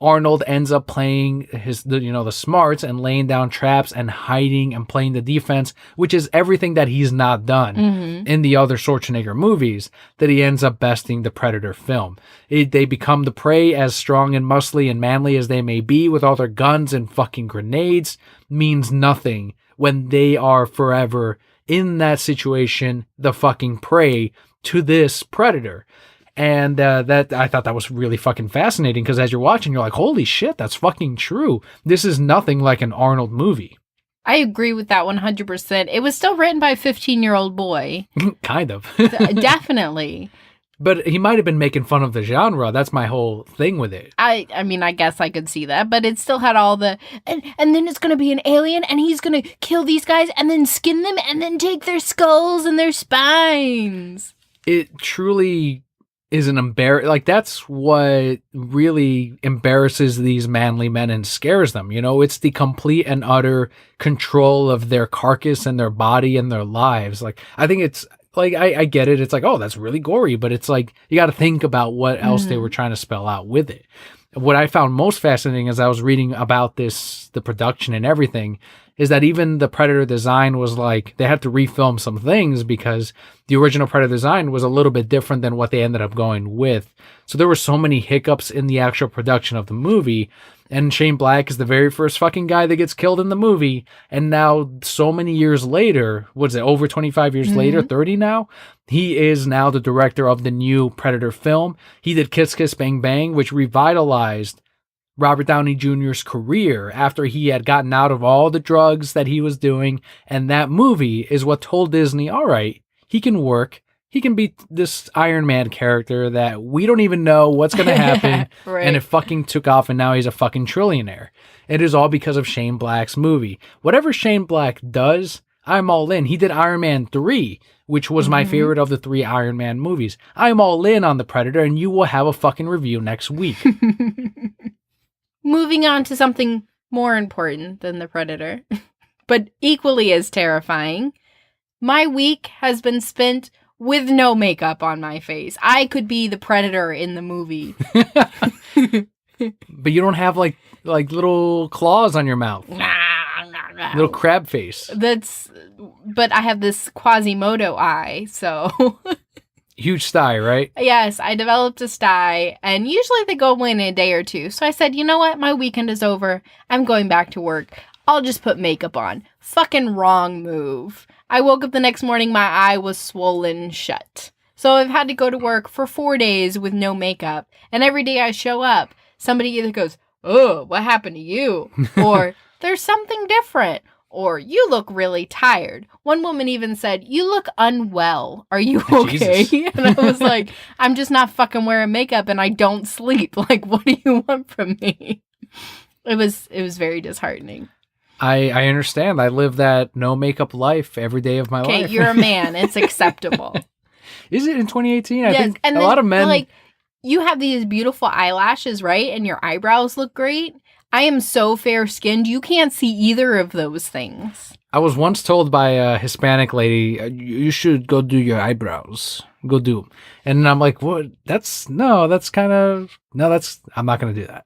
Arnold ends up playing the smarts and laying down traps and hiding and playing the defense, which is everything that he's not done in the other Schwarzenegger movies, that he ends up besting the Predator film. They become the prey, as strong and muscly and manly as they may be, with all their guns and fucking grenades, means nothing when they are forever in that situation, the fucking prey to this Predator. And that I thought that was really fucking fascinating, because as you're watching, you're like, holy shit, that's fucking true. This is nothing like an Arnold movie. I agree with that 100%. It was still written by a 15-year-old boy. Kind of. Definitely. But he might have been making fun of the genre. That's my whole thing with it. I mean, I guess I could see that, but it still had all the... And then it's going to be an alien, and he's going to kill these guys, and then skin them, and then take their skulls and their spines. It truly... is that's what really embarrasses these manly men and scares them. It's the complete and utter control of their carcass and their body and their lives. Like, I think it's like, I get it. It's like, oh, that's really gory, but it's like, you got to think about what else they were trying to spell out with it. What I found most fascinating as I was reading about the production and everything, is that even the Predator design was like, they had to refilm some things because the original Predator design was a little bit different than what they ended up going with. So there were so many hiccups in the actual production of the movie. And Shane Black is the very first fucking guy that gets killed in the movie. And now, so many years later, what's it, over 25 years later, 30 now? He is now the director of the new Predator film. He did Kiss Kiss Bang Bang, which revitalized Robert Downey Jr.'s career after he had gotten out of all the drugs that he was doing. And that movie is what told Disney, all right, he can work. He can be this Iron Man character that we don't even know what's going to happen. Right. And it fucking took off, and now he's a fucking trillionaire. It is all because of Shane Black's movie. Whatever Shane Black does, I'm all in. He did Iron Man 3, which was my favorite of the 3 Iron Man movies. I'm all in on the Predator, and you will have a fucking review next week. Moving on to something more important than the Predator, but equally as terrifying. My week has been spent with no makeup on my face. I could be the Predator in the movie. But you don't have like little claws on your mouth. Little crab face. But I have this Quasimodo eye, so... Huge sty, right? Yes, I developed a sty, and usually they go away in a day or two. So I said, you know what? My weekend is over. I'm going back to work. I'll just put makeup on. Fucking wrong move. I woke up the next morning, my eye was swollen shut. So I've had to go to work for 4 days with no makeup. And every day I show up, somebody either goes, oh, what happened to you? Or, there's something different. Or, you look really tired. One woman even said, you look unwell. Are you okay? And I was like, I'm just not fucking wearing makeup and I don't sleep. Like, what do you want from me? It was very disheartening. I understand. I live that no makeup life every day of my life. Okay, you're a man. It's acceptable. Is it in 2018? Yes, I think and a lot of men... Like, you have these beautiful eyelashes, right? And your eyebrows look great. I am so fair-skinned, you can't see either of those things. I was once told by a Hispanic lady, you should go do your eyebrows. Go do them. And I'm like, what? I'm not going to do that.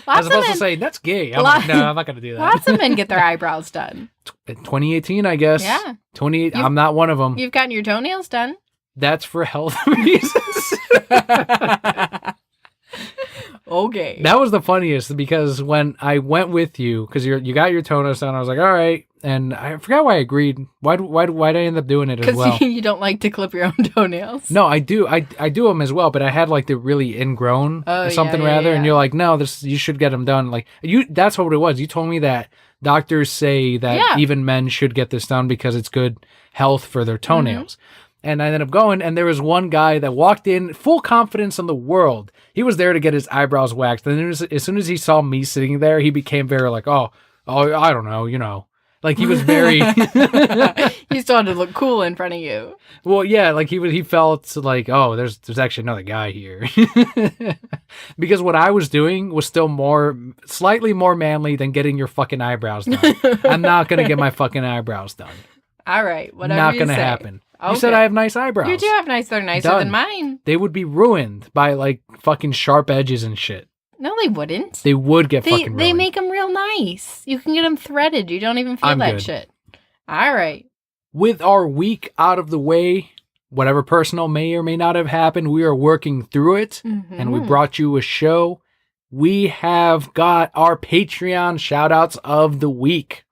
I was supposed to say, that's gay. I'm like, no, I'm not going to do that. Lots of men get their eyebrows done. 2018, I guess. Yeah. I'm not one of them. You've gotten your toenails done. That's for health reasons. Okay. That was the funniest, because when I went with you, because you got your toenails done, I was like, all right. And I forgot why I agreed. Why'd I end up doing it as well? Because you don't like to clip your own toenails. No, I do. I do them as well, but I had like the really ingrown or something rather. And you're like, no, you should get them done. Like that's what it was. You told me that doctors say that even men should get this done because it's good health for their toenails. And I ended up going, and there was one guy that walked in, full confidence in the world. He was there to get his eyebrows waxed. And as soon as he saw me sitting there, he became very like, oh, I don't know, you know. Like, he was very... He started to look cool in front of you. Well, yeah, like, he felt like, oh, there's actually another guy here. Because what I was doing was still slightly more manly than getting your fucking eyebrows done. I'm not going to get my fucking eyebrows done. All right, whatever Not you going to say. happen. Okay. You said I have nice eyebrows. You do have nice. They're nicer Done. than mine. They would be ruined by, like, fucking sharp edges and shit. No, they wouldn't. They would get fucking ruined. They make them real nice. You can get them threaded. You don't even feel I'm that good. shit. All right. With our week out of the way, whatever personal may or may not have happened, we are working through it, and we brought you a show. We have got our Patreon shout-outs of the week.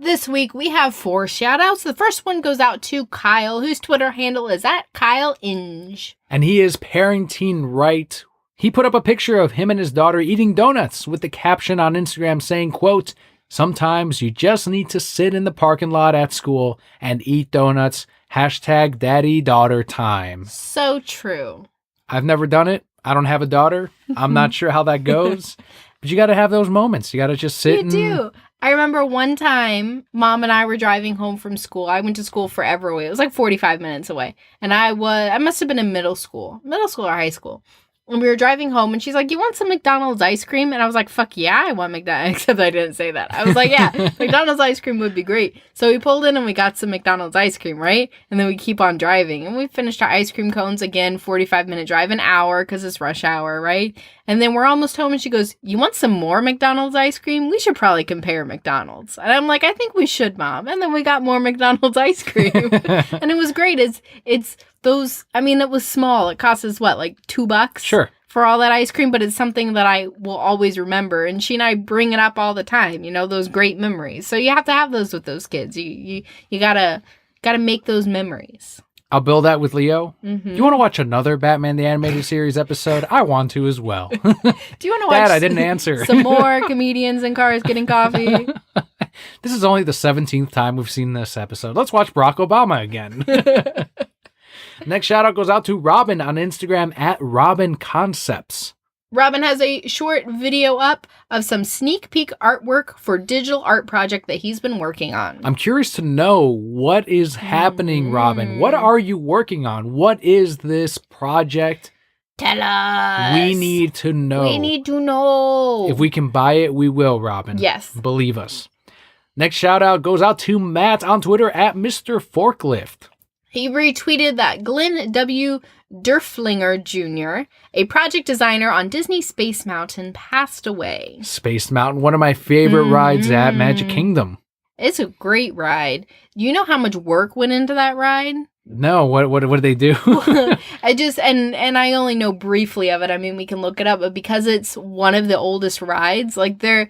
This week, we have 4 shout-outs. The first one goes out to Kyle, whose Twitter handle is @KyleInge. And he is parenting right. He put up a picture of him and his daughter eating donuts with the caption on Instagram saying, quote, "Sometimes you just need to sit in the parking lot at school and eat donuts. #daddy-daughter time." So true. I've never done it. I don't have a daughter. I'm not sure how that goes. But you got to have those moments. You got to just sit You do. I remember one time, Mom and I were driving home from school. I went to school forever away. It was like 45 minutes away. And I must have been in middle school or high school. And we were driving home, and she's like, "You want some McDonald's ice cream?" And I was like, "Fuck yeah, I want McDonald's." Except I didn't say that. I was like, "Yeah, McDonald's ice cream would be great." So we pulled in and we got some McDonald's ice cream, right? And then we keep on driving. And we finished our ice cream cones again, 45-minute drive, an hour, because it's rush hour, right? And then we're almost home, and she goes, "You want some more McDonald's ice cream? We should probably compare McDonald's." And I'm like, "I think we should, Mom." And then we got more McDonald's ice cream. And it was great. It's those, I mean, it was small. It cost us, what, like $2? Sure. For all that ice cream, but it's something that I will always remember. And she and I bring it up all the time, you know, those great memories. So you have to have those with those kids. You gotta make those memories. I'll build that with Leo. Mm-hmm. Do you want to watch another Batman the Animated Series episode? I want to as well. Do you want to watch Dad, I didn't answer. some more comedians in cars getting coffee? This is only the 17th time we've seen this episode. Let's watch Barack Obama again. Next shout out goes out to Robin on Instagram @RobinConcepts. Robin has a short video up of some sneak peek artwork for digital art project that he's been working on. I'm curious to know what is happening, Robin. What are you working on? What is this project? Tell us. We need to know. We need to know. If we can buy it, we will, Robin. Yes. Believe us. Next shout out goes out to Matt on Twitter @MrForklift. He retweeted that Glenn W. Derflinger Jr., a project designer on Disney Space Mountain, passed away. Space Mountain, one of my favorite rides at Magic Kingdom. It's a great ride. You know how much work went into that ride? No, what did they do? I just, and I only know briefly of it. I mean, we can look it up, but because it's one of the oldest rides, like there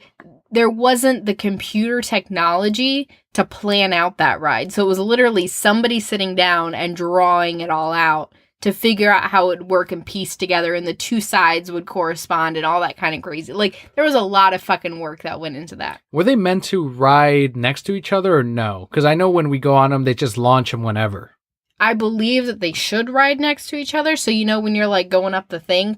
wasn't the computer technology to plan out that ride. So it was literally somebody sitting down and drawing it all out to figure out how it would work and piece together, and the two sides would correspond and all that kind of crazy. Like, there was a lot of fucking work that went into that. Were they meant to ride next to each other or no? Because I know when we go on them, they just launch them whenever. I believe that they should ride next to each other. So, you know, when you're like going up the thing.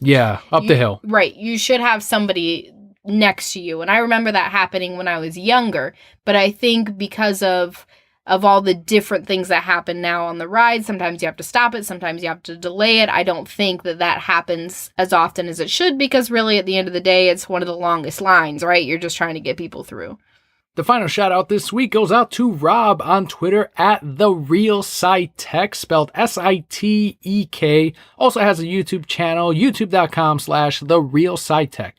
Yeah, up the hill. Right. You should have somebody next to you. And I remember that happening when I was younger. But I think because of all the different things that happen now on the ride, sometimes you have to stop it, sometimes you have to delay it. I don't think that happens as often as it should, because really at the end of the day, it's one of the longest lines, right? You're just trying to get people through. The final shout out this week goes out to Rob on Twitter @TheRealSciTech, spelled SITEK. Also has a YouTube channel, youtube.com/TheRealSciTech.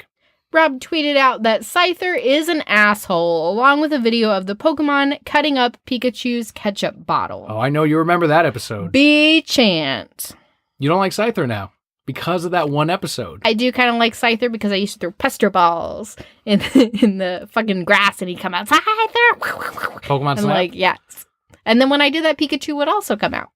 Rob tweeted out that Scyther is an asshole, along with a video of the Pokemon cutting up Pikachu's ketchup bottle. Oh, I know you remember that episode. B-chant. You don't like Scyther now because of that one episode. I do kind of like Scyther because I used to throw pester balls in the fucking grass, and he'd come out, Scyther! Pokemon and Snap? like, yes. And then when I did that, Pikachu would also come out.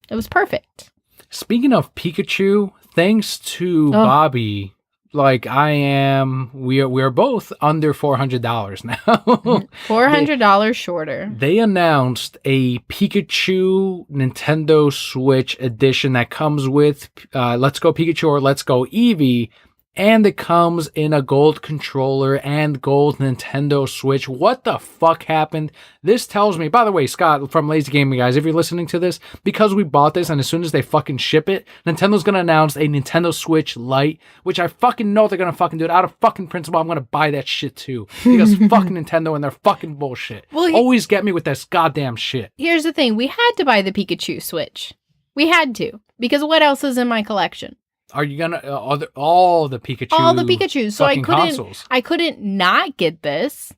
It was perfect. Speaking of Pikachu, thanks to Bobby, like we are both under $400 now. $400 shorter. They announced a Pikachu Nintendo Switch edition that comes with Let's Go Pikachu or Let's Go Eevee. And it comes in a gold controller and gold Nintendo Switch. What the fuck happened? This tells me, by the way, Scott from Lazy Gaming Guys, if you're listening to this, because we bought this and as soon as they fucking ship it, Nintendo's gonna announce a Nintendo Switch Lite, which I fucking know they're gonna fucking do it. Out of fucking principle, I'm gonna buy that shit too. Because fucking Nintendo and their fucking bullshit. Well, always get me with this goddamn shit. Here's the thing. We had to buy the Pikachu Switch. We had to. Because what else is in my collection? Are you gonna all the Pikachu? All the Pikachu. So I couldn't not get this.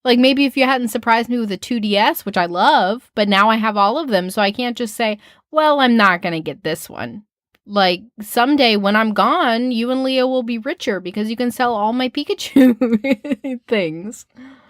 Like maybe if you hadn't surprised me with a 2DS, which I love, but now I have all of them, so I can't just say, well, I'm not gonna get this one. Like someday when I'm gone, you and Leo will be richer because you can sell all my Pikachu things.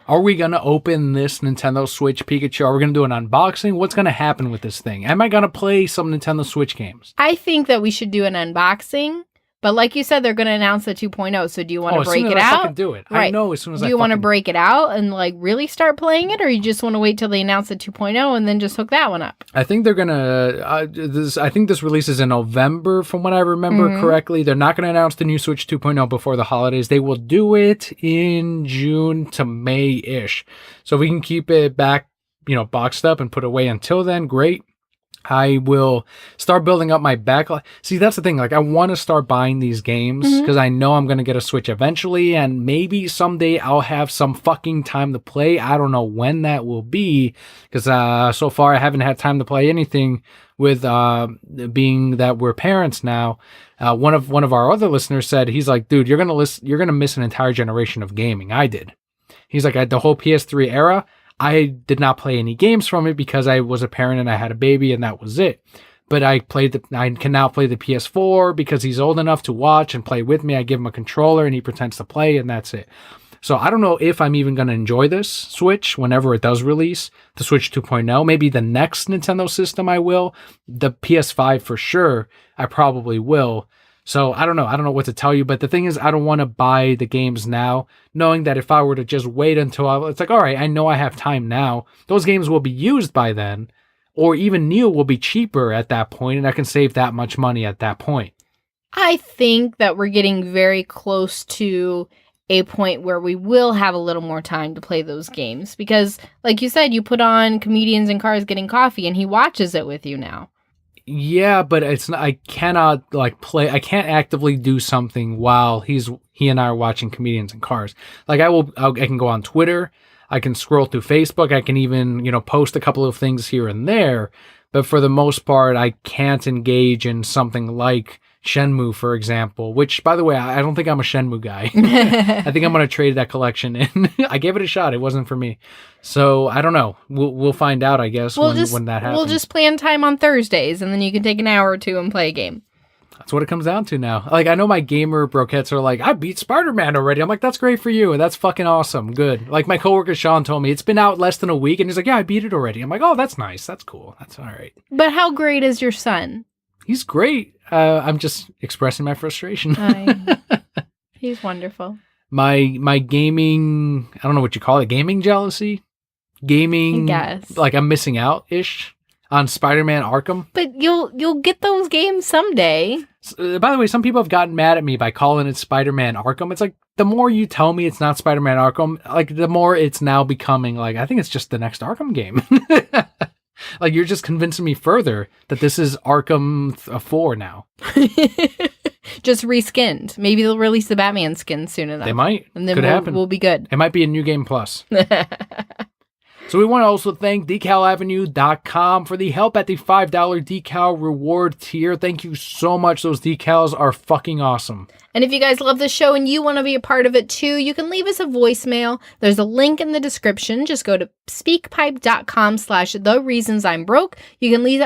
Are we going to open this Nintendo Switch Pikachu? Are we going to do an unboxing? What's going to happen with this thing? Am I going to play some Nintendo Switch games? I think that we should do an unboxing. But like you said, they're going to announce the 2.0. So do you want to break it out? I fucking do it. Right. I know as soon as do you want to break it out and like really start playing it? Or you just want to wait till they announce the 2.0 and then just hook that one up? I think they're going to... I think this releases in November from what I remember correctly. They're not going to announce the new Switch 2.0 before the holidays. They will do it in June to May-ish. So if we can keep it back, boxed up and put away until then, great. I will start building up my backlog. See, that's the thing. Like, I want to start buying these games because I know I'm going to get a Switch eventually, and maybe someday I'll have some fucking time to play. I don't know when that will be because so far I haven't had time to play anything with being that we're parents now. One of our other listeners said, he's like, dude, you're gonna miss an entire generation of gaming. I did. He's like, the whole PS3 era, I did not play any games from it because I was a parent and I had a baby and that was it. But I can now play the PS4 because he's old enough to watch and play with me. I give him a controller and he pretends to play and that's it. So I don't know if I'm even going to enjoy this Switch whenever it does release, the Switch 2.0. Maybe the next Nintendo system I will. The PS5 for sure, I probably will. So I don't know. I don't know what to tell you. But the thing is, I don't want to buy the games now, knowing that if I were to just wait until it's like, all right, I know I have time now. Those games will be used by then. Or even new will be cheaper at that point, and I can save that much money at that point. I think that we're getting very close to a point where we will have a little more time to play those games. Because, like you said, you put on Comedians in Cars Getting Coffee, and he watches it with you now. Yeah, but it's not, I cannot play. I can't actively do something while he and I are watching Comedians in Cars. Like I can go on Twitter. I can scroll through Facebook. I can even, post a couple of things here and there. But for the most part, I can't engage in something like Shenmue, for example, which, by the way, I don't think I'm a Shenmue guy. I think I'm going to trade that collection in. I gave it a shot. It wasn't for me. So I don't know. We'll find out, I guess, when that happens. We'll just plan time on Thursdays, and then you can take an hour or two and play a game. That's what it comes down to now. Like, I know my gamer broquettes are like, I beat Spider-Man already. I'm like, that's great for you. And that's fucking awesome. Good. Like, my coworker Sean told me, it's been out less than a week. And he's like, yeah, I beat it already. I'm like, oh, that's nice. That's cool. That's all right. But how great is your son? He's great. I'm just expressing my frustration. He's wonderful. My gaming, I don't know what you call it, gaming jealousy? Gaming, I guess. Like I'm missing out-ish on Spider-Man Arkham. But you'll get those games someday. By the way, some people have gotten mad at me by calling it Spider-Man Arkham. It's like, the more you tell me it's not Spider-Man Arkham, like the more it's now becoming like, I think it's just the next Arkham game. Like, you're just convincing me further that this is Arkham 4 now. Just reskinned. Maybe they'll release the Batman skin soon enough. They might. And then we'll be good. It might be a New Game Plus. So we want to also thank DecalAvenue.com for the help at the $5 decal reward tier. Thank you so much. Those decals are fucking awesome. And if you guys love the show and you want to be a part of it too, you can leave us a voicemail. There's a link in the description. Just go to speakpipe.com/thereansonsimebroke. You can leave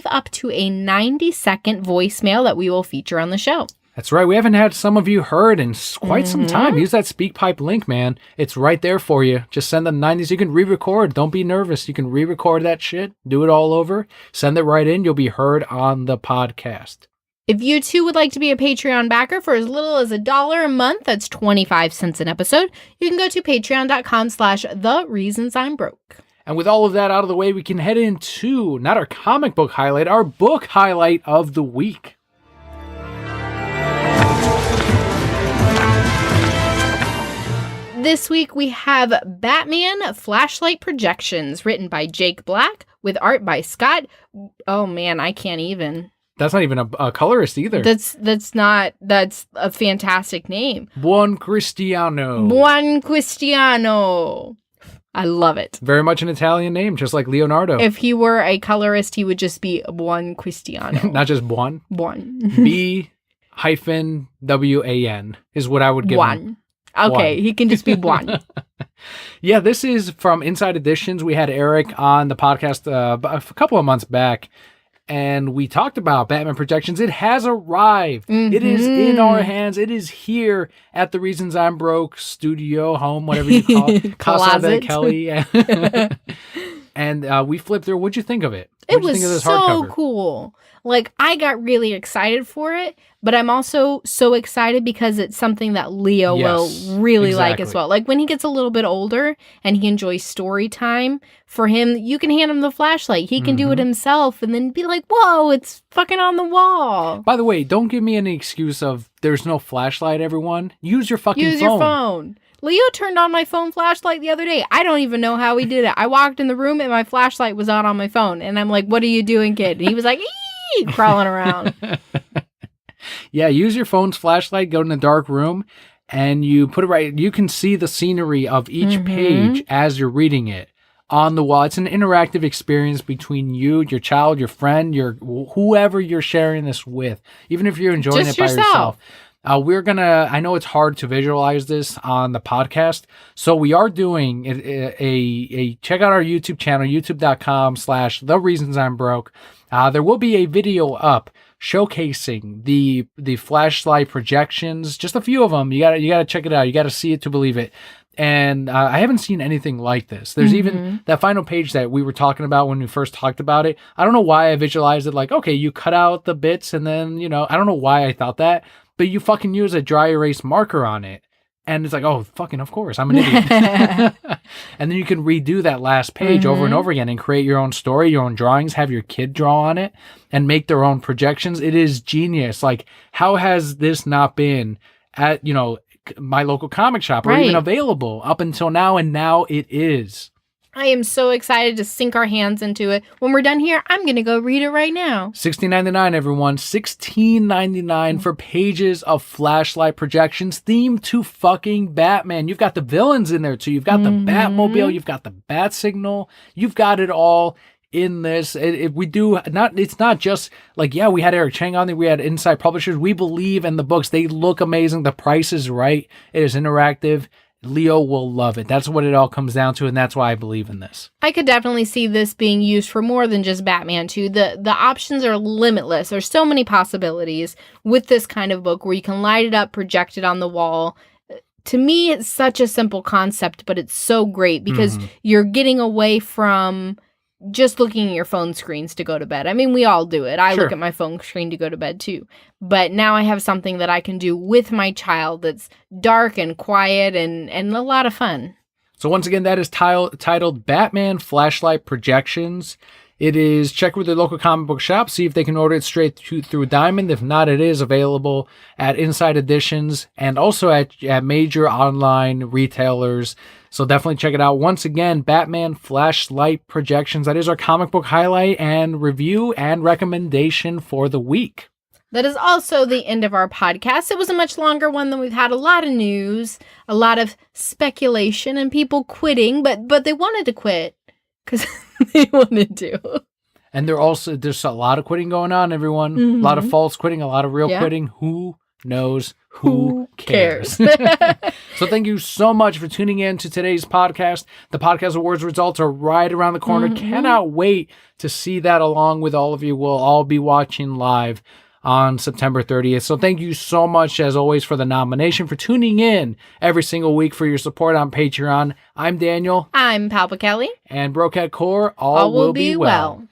up to a 90-second voicemail that we will feature on the show. That's right. We haven't had some of you heard in quite some time. Use that SpeakPipe link, man. It's right there for you. Just send the 90s. You can re-record. Don't be nervous. You can re-record that shit. Do it all over. Send it right in. You'll be heard on the podcast. If you too would like to be a Patreon backer for as little as $1 a month, that's 25 cents an episode, you can go to patreon.com/thereasonsimebroke. And with all of that out of the way, we can head into not our comic book highlight, our book highlight of the week. This week we have Batman Flashlight Projections, written by Jake Black, with art by Scott. Oh man, I can't even. That's not even a colorist either. That's a fantastic name. Buon Cristiano. Buon Cristiano. I love it. Very much an Italian name, just like Leonardo. If he were a colorist, he would just be Buon Cristiano. Not just Buon. Buon. B-W-A-N is what I would give him. Okay, he can just be Buon. Yeah, this is from Inside Editions. We had Eric on the podcast a couple of months back, and we talked about Batman Projections. It has arrived. Mm-hmm. It is in our hands. It is here at the Reasons I'm Broke studio, home, whatever you call it. Closet. Kelli. And we flipped through. What'd you think of it? It was so cool. Like, I got really excited for it, but I'm also so excited because it's something that Leo will really like as well. Like, when he gets a little bit older and he enjoys story time, for him, you can hand him the flashlight. He can do it himself and then be like, whoa, it's fucking on the wall. By the way, don't give me any excuse of there's no flashlight, everyone. Use your fucking phone. Use your phone. Leo turned on my phone flashlight the other day. I don't even know how he did it. I walked in the room and my flashlight was on my phone. And I'm like, what are you doing, kid? And he was like, crawling around. Yeah, use your phone's flashlight, go in a dark room, and you put it right. You can see the scenery of each page as you're reading it on the wall. It's an interactive experience between you, your child, your friend, whoever you're sharing this with, even if you're enjoying it by yourself. I know it's hard to visualize this on the podcast, so we are doing a check out our YouTube channel, youtube.com/thereasonsimbroke. There will be a video up showcasing the flashlight projections, just a few of them. You gotta check it out. You gotta see it to believe it. And I haven't seen anything like this. There's even that final page that we were talking about when we first talked about it. I don't know why I visualized it like, okay, you cut out the bits and then, I don't know why I thought that, but you fucking use a dry erase marker on it. And it's like, oh, fucking of course, I'm an idiot. And then you can redo that last page over and over again and create your own story, your own drawings, have your kid draw on it and make their own projections. It is genius. Like, how has this not been at, my local comic shop or even available up until now? And now it is. I am so excited to sink our hands into it. When we're done here, I'm going to go read it right now. $16.99, everyone. $16.99 for pages of flashlight projections themed to fucking Batman. You've got the villains in there, too. You've got the Batmobile. You've got the Bat Signal. You've got it all in this. It's not just like, yeah, we had Eric Chang on there. We had Inside Publishers. We believe in the books. They look amazing. The price is right. It is interactive. Leo will love it. That's what it all comes down to, and that's why I believe in this. I could definitely see this being used for more than just Batman, too. The options are limitless. There's so many possibilities with this kind of book where you can light it up, project it on the wall. To me, it's such a simple concept, but it's so great because you're getting away from just looking at your phone screens to go to bed. I mean, we all do it. I look at my phone screen to go to bed too. But now I have something that I can do with my child that's dark and quiet and a lot of fun. So once again, that is titled Batman Flashlight Projections. It is, check with your local comic book shop, see if they can order it straight through Diamond. If not, it is available at Inside Editions and also at major online retailers. So definitely check it out. Once again, Batman Flashlight Projections. That is our comic book highlight and review and recommendation for the week. That is also the end of our podcast. It was a much longer one than we've had. A lot of news, a lot of speculation, and people quitting, but they wanted to quit because they wanted to. And there's a lot of quitting going on, everyone. A lot of false quitting, a lot of real quitting. Who knows? Who cares? So thank you so much for tuning in to today's podcast. The Podcast Awards results are right around the corner. Cannot wait to see that along with all of you. We'll all be watching live on September 30th. So thank you so much, as always, for the nomination, for tuning in every single week, for your support on Patreon. I'm Daniel. I'm Palpa Kelli. And Broke at Core, all will be well.